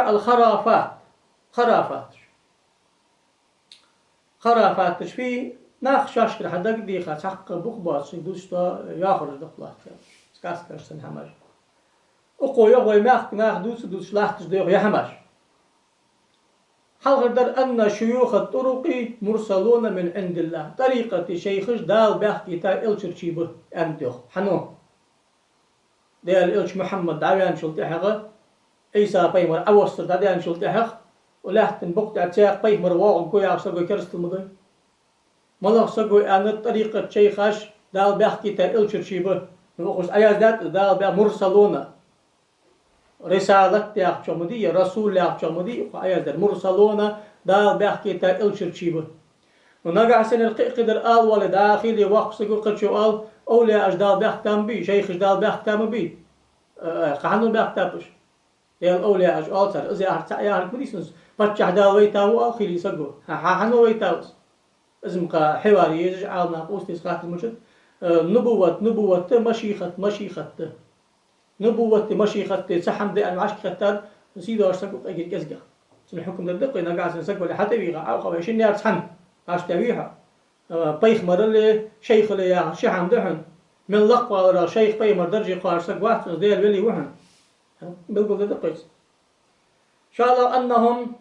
خرافات في ناخشاش كده حدك دي خاص حق بخباص دوستا ياخرج دخلات سكاس كرسن هماش وقوي هو ماخ دوس لاحتش ده يا هماش حلقر در أن شيوخ الطرق مرسلون من عند الله طريقة شيخش دال بحكي تا إلشرشيبه أمدوخ حنو ديال إلش محمد دعوان شلتحقه عيسى بيمر أوسط دعوان شلتحق ولحتن بقت عتاق بيمر واقع كوي أخسقوي كرست المضي ملخ سقوي أن طريقة شيخش دال بحكي تا إلشرشيبه نوخش أياز دات دال بح مرسلون رسالة تاعك شمدية رسول تاعك شمدية فأياز در مرسلون دال بحكي تا إلشرشيبه ونقع سن القدر آل ولا داخلي وقت سقو قد شوال أولي أجدال بحكتام بي شيخ أجدال بحكتام بي قانون بحكتابش ديال أولي أجدال سر إذا أحد سعيار كريسنس فتح دال ويتاو آخري سقو حانو ويتاوس اسم حواري يجج عالنا قوستي سقاط المشد نبوة مشيخة سحم دي المعشق ختار نسيدو أرسقو أجل كزقا سن الحكم دقيقة نقع سن سقو لحتى بيغا أو خواشين يار سحم عاش تبيها بيخ مرلي شيخ لي يا شحم دحن من لقوا ورا شيخ بيمر درجي قار سقوات ديال ولي وحن بالقول دقيقة إن شاء الله أنهم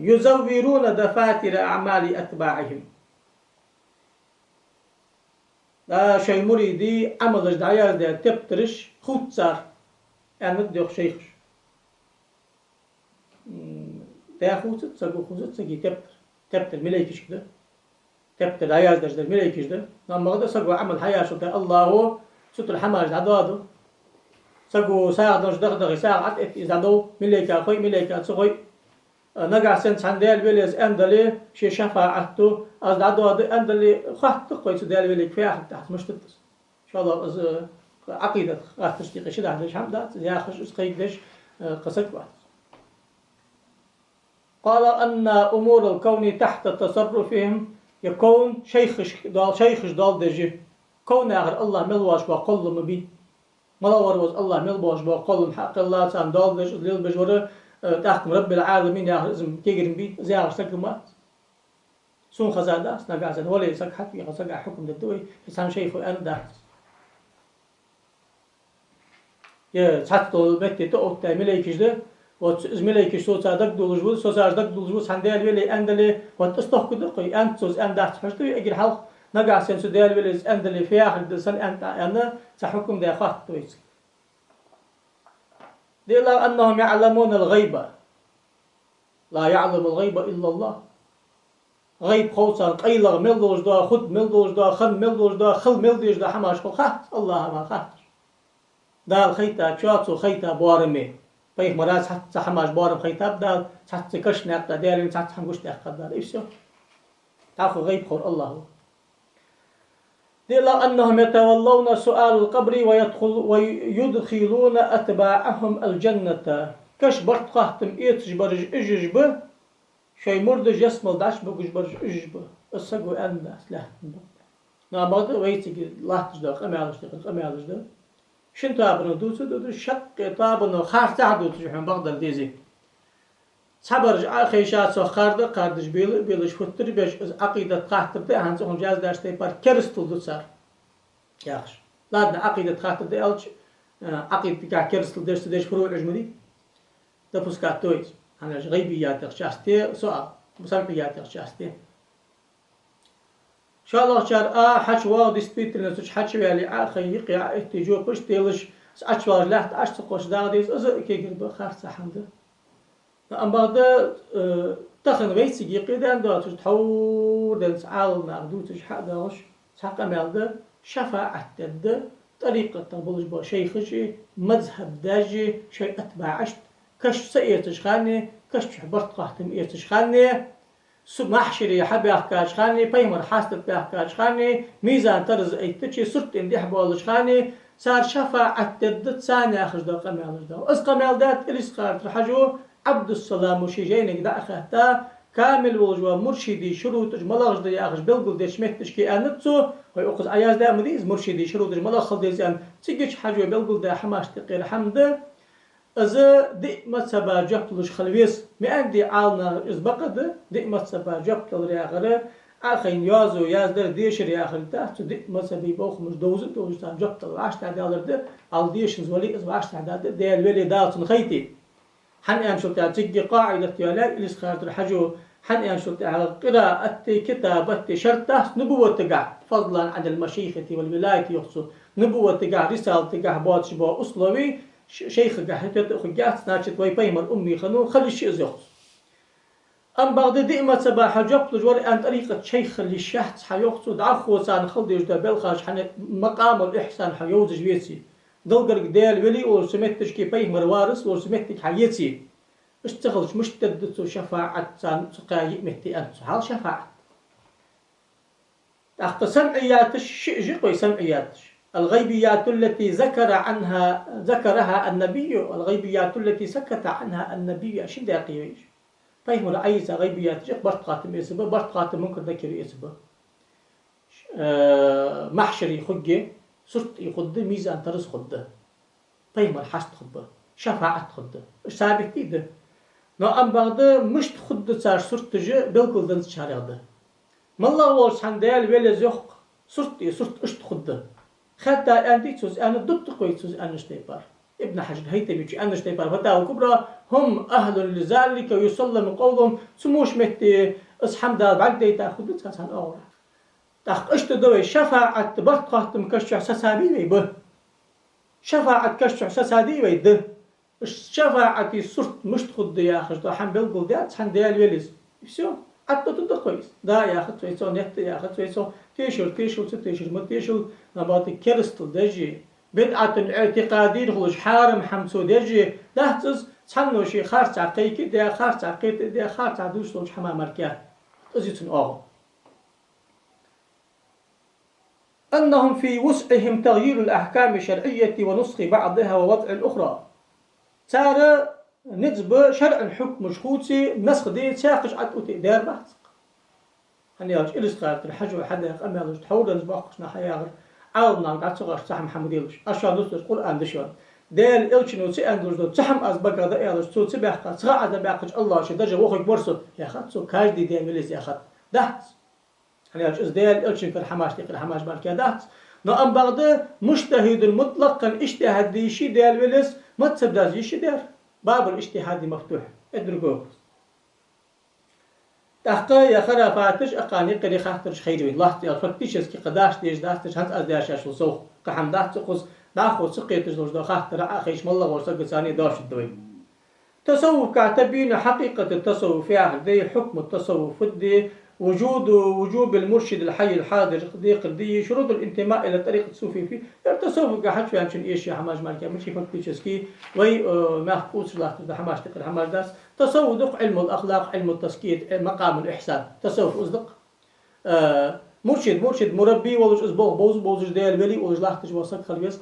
يزورون دفاتر أعمال أتباعهم لا شيء مريدي عمل دعيار ده تبترش خود صار يعني نديخ شيخش ده خوزت سقو خوزت سقي تبتر ملايكش كده تبتر دعيار ده ملايكش ده نعم بغدا سقو عمل حياة شو الله هو ستر حماج عدادو سقو ساعة دونش دغدغي ساعة إذا دو ملايكا خوي ملايكا تسوي نقع سنت عندال ويلز أندلي شي شفاعته أز عدو أندلي خاط قوي سدال ويلك فيها حتى تحت مش تدس إن شاء الله أز عقيدة خاط تشتيق شد عندش حمدات يا خش اسقيدش قصك واحد قال أن أمور الكون تحت تصرفهم يكون شيخش دال دجي كون آخر الله ملواش وقل مبي ملور وز الله ملواش وقل حق الله سام دال دج ليل بجوره تحكم رب العالمين يا اسم كيجرم بي زي سكمات سون خزاداس نقاسن ولا يسك حتى يسك حكم الدوي يسام شيخ أن داس يا ساتو بيت تو ملايكش ده وملايكش صوت صادق دولجو صوت صادق دولجو سندال ولا أندلي وتستحق دقي أنت صوت أن داس حشتو يجي حلق نقاسن سدال ولا أندلي في آخر دسن أنت أنا سحكم ده خاط تويس دل أنهم يعلمون الغيبة لا يعلم الغيبة إلا الله غيب خوصا قيلغ ملوش دا خد ملوش دا خل ملوش دا خل ملوش دا حماش خات الله ما خات دال خيتا شاتو خيتا بارمي بيخ مراس حتى حماش بارم خيتاب دال حتى كش نقطة دالين حتى حمقوش تأخذ دال إيش تاخذ غيب خور الله دل أنهم يتولون سؤال القبر ويدخلون أتباعهم الجنة كش برت قاهتم إيتش برج إجج به شيء مردج يسمل داش بقش برج إجج به السقو أنداس لا نعم بغدا ويتي لا تجدا قميالش ده شن تابنا دوتو شق تابنا خار تعدو تجحن بغدا ديزي صبرج خيشات سو خارده قاردش بيلش فتر بيش عقيدة قاهتر ده هنسو هم جاز داشته بار كرستل دو صار ياخش لادنا عقيدة قاهتر ده ألش عقيدة كا كرستل داشته داش فروع عجمدي تفوز كاتويز أنا غيبيات شاستي سؤال مسلميات شاستي شاء الله شار حش واو действительно سوش حش ويالي خيق يا اتجو بش تيلش أشوار لحت أشتقوش داغديس أزو كيجر دو خارس حمد أم بعد تخن ويسي يقيدان دو تحور دنس عال ناردو تش حق داوش حق مالده شفاعة تد طريقة تبولج با شيخشي مذهب داجي شيء أتباعشت كش سئيتش خاني كش حبرت قاحتم إيتش خاني محشري حبي أحكاش خاني بيمر حاستت بأحكاش خاني ميزان ترز أيتشي صرت إندي حبولج خاني صار شفاعة تد ثاني أخرج دو قمالج دو أز قمال دات إليس قارت رحجو عبد السلام وشيجينك دا أخهتا كامل وجوا مرشدي شروط ملاغ دي أخش بلغل دي شمتش كي أنتسو هاي أقص عياز دا مديز مرشدي شروط ملاغ خل دي زيان تيجيش حاجة بلغل دا حماش تقير حمد أزا دي متسبا جبتلش خلويس مئن دي عالنا إز بقد دي متسبا جبتل رياغره آخين يازو يازدر ديشر ياخر تحت دي متسبي بوخ مش دوزن تام جبتل عاش تعدالر دي عال ديشنز ولي إز باش تعداد دي الولي دالتن خيتي حن أنشلت تجي قاعدة يالا إليس خارج الحجو حن أنشلت على قراءة كتابة شرطة نبوة تقع فضلا عن المشيخة والولاية يخصو نبوة تقع رسالة تقع باتش با أصلوي شيخ قحتة خجات ناشط ويبيمر أمي خنو خلي الشيء يخص أم بعد دائما صباح جبت جوار أن طريقة شيخ اللي الشحت حيخصو دعخو سان خلدي يجدا بلخاش حن مقام الإحسان حيوزج بيتي دلقرق ديال ولي ورسمتش كي بيمر وارس ورسمتك حيتي اشتغلش مش تدتو شفاعة سان سقاي مهتي أنت هل شفاعة أخت سمعياتش شيء جقوي سمعياتش الغيبيات التي ذكرها النبي والغيبيات التي سكت عنها النبي أشد يقيش فهم رأيت غيبيات جق برت قاتم اسبه برت قاتم ممكن ذكر اسبه محشري خجي صرت يخد ميزان ترس خده فهم الحشت خده شفاعة خده ثابت ده نو أم بعد مش خد صار صرت جي بالكل دنس شارده ما الله ورس عندال ولا زخ صرت اشت خده حتى أنديك سوز أنا ضد قوي سوز أنا شتيبار ابن حجر هيتي بيجي أنا شتيبار فتاة الكبرى هم أهل لذلك ويسلم قولهم سموش متي أصحاب دار بعد دي تأخذ تكسان أورا تأخذ أشت دوي شفاعة برقة مكشع سسابي ويبه شفاعة كشع سسادي ويده الشفاعة صرت مش تخد يا أخي دو حن بلقل ديات حن ديال ويلز شو حتى تد كويس دا يا أخي تويسو نت يا أخي تويسو تيشر ما تيشر نبات كريستال دجي بدعة اعتقادي خلش حارم حمسو دجي دهتز تحنو شي خارج عقيك دي خارج عقيت دي خارج عدوش لوش حمام مركات أزيتن أغو أنهم في وسعهم تغيير الأحكام الشرعية ونسخ بعضها ووضع الأخرى صار نجب شرع حكم مشخوصي نسخ دي ساقش عدوتي دار بحث هني ياج إليس قالت الحجو حدا أم ياج تحول نسبقش نحياغر عاودنا قاعد صغار صحم حمديلش أشان نص القرآن دشون دال إلشنو سي أندرز دو صحم أزبق هذا إيرش تو تبعك صغار هذا بيعقج الله شي درجة وخك برسو يا خد سو كاج دي دال مليس يا خد دهت هني ياج دال إلشن في الحماش تقل الحماش بالك دهت نو أم بعد مجتهد المطلق اجتهاد دي شي دال مليس ما تسبداز يشي دار باب الاجتهاد مفتوح ادركوه تحقا يا خرافاتش أقاني قري خاطرش خيروي الله يا فتيش كي قداش ديش داستش هنت از داشاش وسوخ قحم داست قص داخو سقيتش لوش دو خاطر اخيش مالله ورسق ثاني داش الدوي تصوف كتبين حقيقة التصوف في عهدي حكم التصوف دي وجوب المرشد الحي الحاضر قدي شروط الانتماء الى طريقه الصوفي في التصوف قاعد شو يمشي ايش يا حماج مالك مش فكتشسكي وي ما حقوس لا حماج تقل حماج داس تصوف علم الاخلاق علم التسكيت مقام الاحسان تصوف اصدق مرشد مربي ولج اسبوع بوز ديال ولي ولج لا تجوسك خليس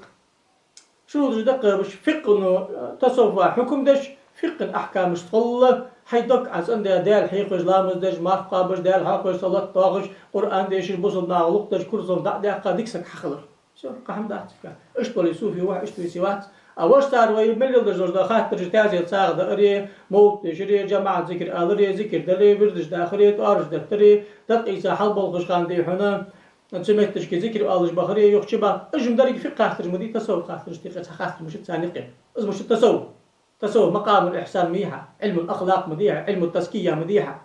شروط دق باش فقه تصوف حكم دش فقه احكام اشتغل حيدك از ان دال حيخش لامز دج ما قابش دال حاقش صلاه طاغش قران ديش بوصل ناغلق دج كرزون دا قاديكسك حخلر شو قحم داتك اشتولي صوفي واحد اشتولي سوات اوش صار وي مليون دج دا خاطر تازي تصاغ داري موت جري جماعه ذكر الري ذكر دلي بردش داخلي ارج دفتري دقيسه حلب الغشخان دي هنا نسميتش كي ذكر الج بخري يخشي با اجم داري في قاطر مدي تصوف قاطر اشتيقه خاطر مش ثاني از مش التصوف مقام الإحسان مديحة علم الأخلاق مديحة علم التزكية مديحة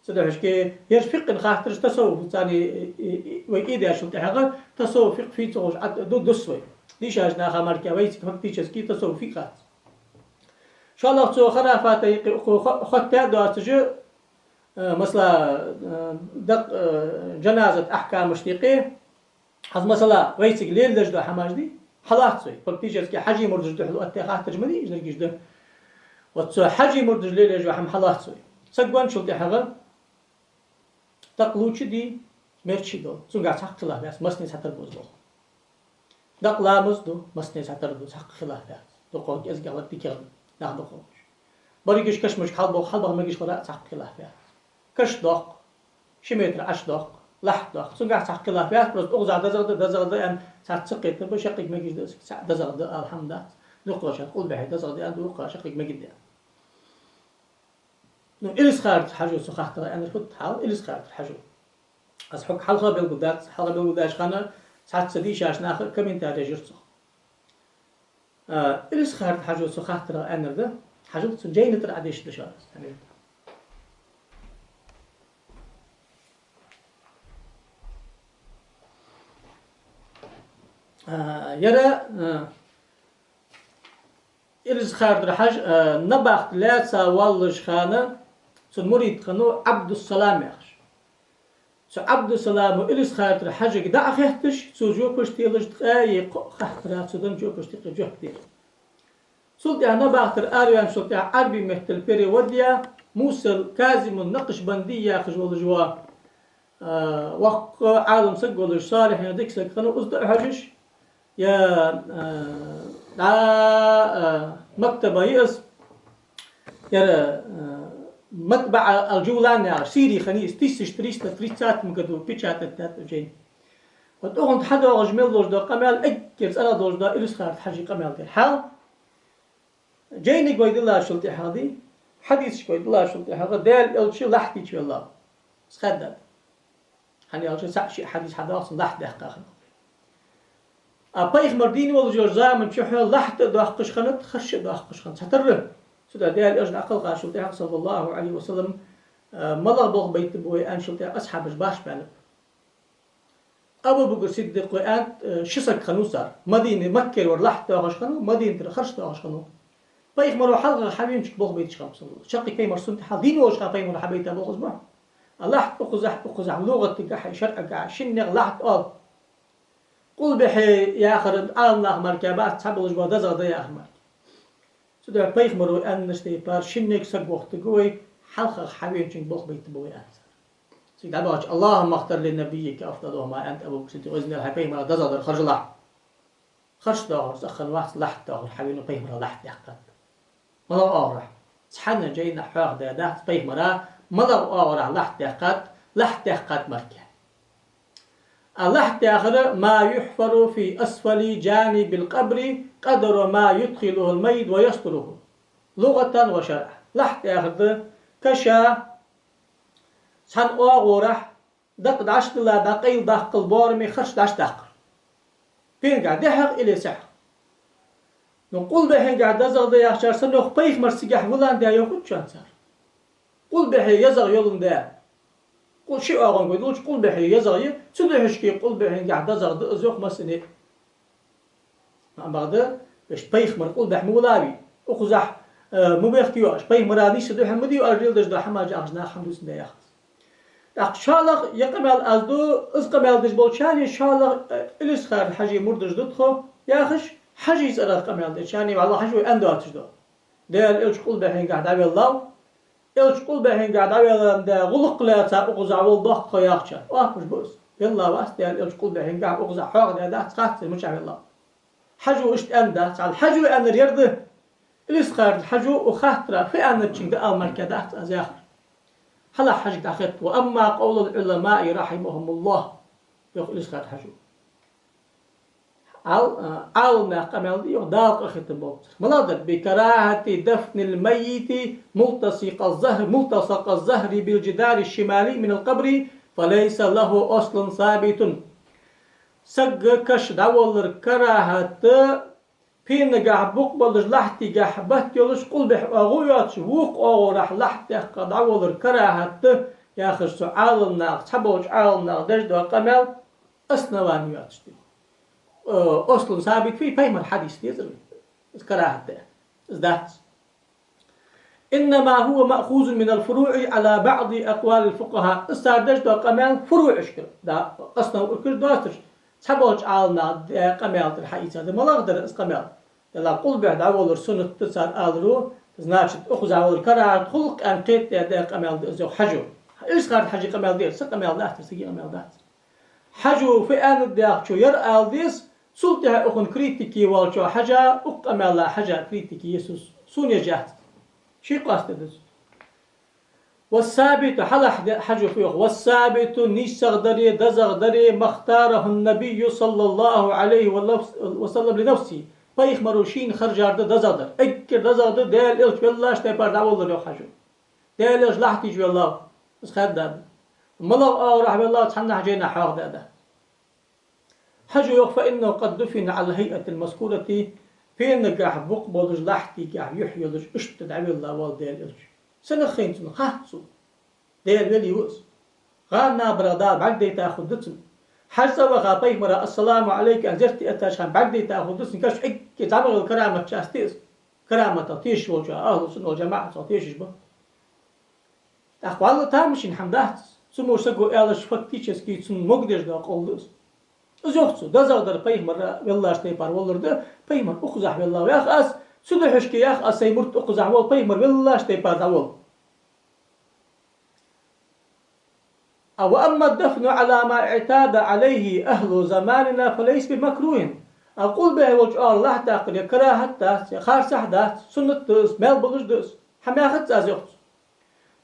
صدقش كي يرفق خاطر تصوف ثاني ويكيد شو تحقق تصوف في توش دو دسوي ليش أجنا خمر كويس فكتيش كي تصوف في خاط إن شاء الله تو خرافات خدت دو تجو مثلا دق جنازة أحكام مشتقة هذا مثلا ويسك ليل دجدو حماجدي حلات سوي فكتيش كي حجي مرجع دحلو أتخاط تجمدي إيش نرجع ده وتسو حجي مرجع ليل دجدو حم حلات سوي سجون شو تحقق دقلوش دي مرشي دو سون قاعد حق خلاف بس مسني حتى البوز بخ دق لامس دو مسني حتى البوز حق خلاف بس دو قوك إز قالت بكرم ناخد خوش بريجش كش مش حلبه ما يجيش خلاص حق خلاف بس كش دق شميتر عش دق لح دق سون قاعد حق خلاف بس أغزع دزغد أن ساعة سقيت بشقيق ما يجيش دزغد الحمد لله نقاش قول بعد دزغد أن نقاش شقيق ما جدا إليس خارج حاجة سخاخ ترى أنا كنت حال إليس خارج حاجة از حق حلقة بالقدات حلقة بالقداش خانة ساعات سديش عشان آخر كمين تاريخ جرصه إليس خارج حاجة سخاخ ترى أنا ده حاجة سنجين ترى عديش لشارس يرى إليس خارج حاجة نبخت لا سوالش خانة سنمريد خانو عبد السلام يخش عبد السلام إليس خاطر حاجة كده أخيتش سوجو بشتيلش دقايق خاطر سودان جو بشتيل جو كتير سلطة أنا بعتر أريان سلطة عربي مثل بيري وديا موسى كازم النقش بندية خجول جوا وق عالم سجول صالح يا ديك سكنوا أصدق حاجش يا مكتبة يأس يا مطبع الجولان يا سيري خنيس تيسش تريست تريستات مقدو بيتشات التات جين وتوهم تحدى رجمل دوش دا قمال اكرس انا دوش دا إليس خارج حاجي قمال دي حال جيني قويد الله شلتي حادي حديث قويد الله شلتي حاجة دال الشي لحتي شو الله سخدد هني الشي سعشي حديث حدا اصلا لحت دحقا أبايخ مرديني والجور زامن شو لحت دحقش خنت خش دحقش خنت هتره سودا ديال أجن أقل قاشلتها صلى الله عليه وسلم ملا بوغ بيت بوي أن شلتها أصحابش باش بالب أبو بكر صديق وأن شسك خنوسار مدينة مكة ورلحت تاغش خنو مدينة خرج تاغش خنو بايخ مرو حلقة حبيب شك بوغ بيت شخص شقي كي مرسوم تحال دين وش خافي من حبيت أبو غزبا الله أقزح لغة تقح شرع قاع شنغ لحت قل بحي يا آخر الله مركبات تبلج بدزغ يا آخر سودا بايخ مرو أن نشتي بار شنك سر وقت قوي حلقة حبيب شنك بوغ بيت بوي أنت سيد عباش اللهم اختر لنبيك أفضل ما أنت أبو بكر وإذن الحبيب مرة دزغ خرج الله خرج داغر سخن واحد لحت داغر حبيب بايخ مرة لحت يحقق ملا أورح سحنا جينا حاق ده بايخ مرة ملا أورح لحت يحقق مركه اللحت آخر ما يحفر في أسفل جانب القبر قدر ما يدخله الميت ويستره لغة وشرعا لحت آخر كشا سن أغورح دق دعشت لا دقيل دق البارمي خرش دعشت دقر فين قاعد يحق إلي سحق نقول بحين قاعد يزغ ده يخشار سنوخ بيخ مرسيقح ولان ده يخد شان سار قول بحين يزغ يولن ده قول شيء أغن قدوش قول بحين يزغ سنوحش كي قول بحين قاعد يزغ ده أزوخ مسني مع بعض بش بيخ مر قول بحين مولاوي أخزح مبيختيوش بيخ مرادي سدوح مديو أرجيل دش ده حماج أغزنا حمدوس ده يخص شالق يقمل أزدو إزقمل دش بولشاني شالق إليس خار حاجي مردش دتخو ياخش حاجي يسأل قمل دشاني والله حاجي أندواتش دو ده الإلش قول بحين قاعد عبي الله إلش قول بحين قاعد عبي الله ده غلق لا تأخذ عول ضخ ياخش واقش بس يلا واس ده الإلش قول بحين قاعد أخذ حاق ده تخاف مش عبي الله حاجو إشت أندا على حاجو أن اليرد إليس خار حاجو وخاطر في أن تشنج المركزات أزاخر هلا حاجة داخلت وأما قول العلماء رحمهم الله يقول إيش قال حاجة عال ما قمل يقداق أخت البوت ملاذ بكراهة دفن الميت ملتصق الزهر بالجدار الشمالي من القبر فليس له أصل ثابت سج كش دولر كراهة فين قاع بقبل لحتي قاع بات يلش قل بح أغويات وق أغرح لحتي قد عوضر كراهة ياخذ سعال الناق تبوج عال الناق درج دو قمل أسنوان ياتشتي أصل ثابت في بيمر حديث تيزر كراهة ذات إنما هو مأخوذ من الفروع على بعض أقوال الفقهاء استردج دو قمل فروع اشكر دا قصنا وكر دوستر تبوج عال الناق قمل الحقيقة هذا ملاقدر قمل لا قل بعد أول سنة تصار آلرو значит أخذ أول كراهة خلق أن قيت دا قمل زو حجو إيش قال حجي قمل دير سقمل داتر سقي قمل داتر حجو في آن الداخل شو ير آلديس سلطة أخن كريتيكي والشو حاجة أقمل حاجة كريتيكي يسوس سونيا جهت شي قاست دز والثابت حلا حجو فيه والثابت نيسغدري دزغدري مختاره النبي صلى الله عليه وسلم لنفسه بايخ مروشين خرجار دزغدر اكر دزغدر ديال إلش بالله اشتبار دعوه له حجو ديال إلش لحتي جو الله بس خد داد ملو رحمه الله تحنا حجينا حاق دادا حجو يخفى إنه قد دفن على الهيئة المذكورة في نجاح بقبلج لحتي جاح يحيلج اشتد عبد الله والديال إلج سنخين سنو خاصو ديال ولي وز غانا برادار بعد دي تاخد دتن حجة وغابيه مرا السلام عليك أنزرتي أتاشان بعد دي تاخد دتن كاش اكي تعمل الكرامة شاستيز كرامة تطيش وجه أهل السنة والجماعة تطيش به أخوالله تامشين حمدات سمو سقو إلش فكتيش كي تسن مقدش دا قولدوس أزوخسو دزغدر بيه مرة والله اشتيبار والله بيه مر أخزح والله ياخ أس سلوحشكي ياخ أسي مرت أخزح وال بيه مر والله اشتيبار داول أو أما الدفن على ما اعتاد عليه أهل زماننا فليس بمكروه أقول به وجه الله تاقل يكراهة داس خارسح داس سنة داس مال بلوش داس حماخت أزوخسو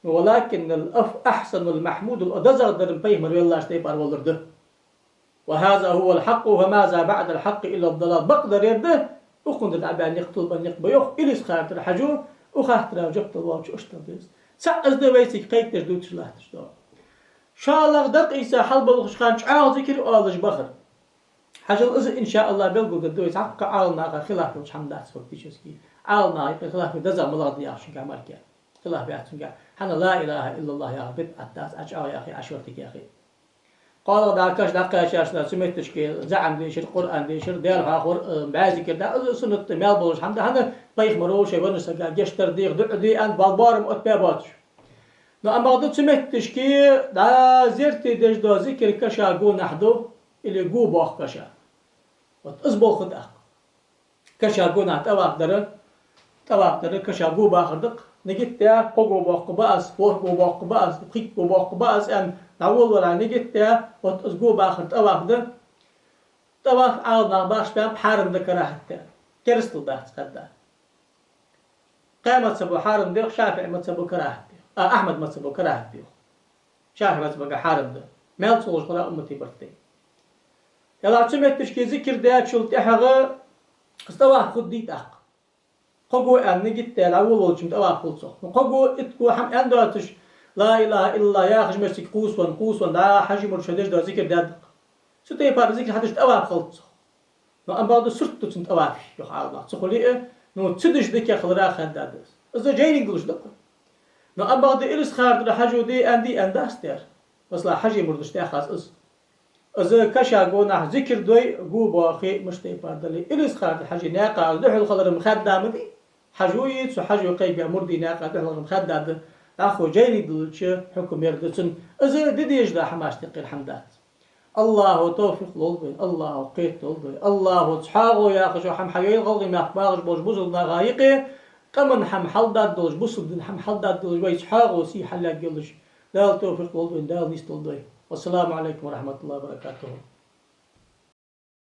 ولكن الأحسن المحمود الأدزغدر بيه مر والله اشتيبار والله وهذا هو الحق وماذا بعد الحق إلا الضلال بقدر يده وقند العبان يقتل بن يقبيوخ إليس خارت الحجو وخاطر وجبت الواج أشتبيز سأز دويسك قيك تجدو تشلاه تشدو شالغ دق إيسا حلب الخشخان شعال ذكر وآلج بخر حجل إذا إن شاء الله بلغو قدويس حق عالنا خلاف وش حمدات فوقتيشسكي عالنا خلاف دزا ملاض ياخشن كامركا خلاف ياتسن حنا لا إله إلا الله يا رب أتاس أجعل يا أخي عشورتك يا أخي قال داكاش داكاش أشنا سمعتش كي زعم ديشر قرآن ديشر ديال آخر بعض كده سنة مال بولش حمد هذا بيخ مروش ونسا جشتر ديخ دي أن بالبارم أتباباتش نو أما قد سمعتش كي دا زرتي ديش دا ذكر كشا جو نحدو اللي جو باخ كشا وتأزبو خد أخ كشا جو نحد أواق در كشا جو باخر دق نجت يا قو باخ باس فور جو باخ باس قيك جو باخ باس أن تعول ولا نجت يا وتأزجو باخر أواق ده أواق عالنا باش بام حارم ذكره حتى كرستل ده قدر قامت سبو حارم ده شافعي ما سبو كراهة أحمد ما سبو كراهة ده شافعي ما سبو حارم ده ما يتصلش ولا أمتي برتي يلا تسمعتش كي ذكر ده شلت إحنا استواء خديت أق قجو أن نجت الأول وجمت أواق خلصه قجو إتكو حم أندرتش لا إله إلا الله يا أخي مسك قوس لا حاجة مرشدش ده ذكر ده ستة بار ذكر حدش أواق خلصه نو أم بعد سرت تنت أواق يخ الله تقولي نو تدش ذكر خلرا خدادس إذا جايين قلش دقة نو أم بعد إلس خارج الحاجة دي عندي أنداستر بس لا حاجة مردش تأخذ إذا كشا جونا ذكر دوي جو باخي مشتي بار دلي إلس خارج الحاجة ناقة ده الخلر مخدام دي حجويت وحجو قيب مردي ناقة ده الخلر مخدام أخو جايني دلش حكم يردسن إذا ديش ده حماش تقي الحمدات الله توفيق للبي الله قيت للبي الله تحاغو يا أخي شو حم حيوي غلي ما أخبارش بوش بوزلنا غايقي كمن حم حلدات دلش بوصل حم حلدات دلش ويش حاغو سي حلاق يلش لا توفيق للبي لا نيست للبي والسلام عليكم ورحمة الله وبركاته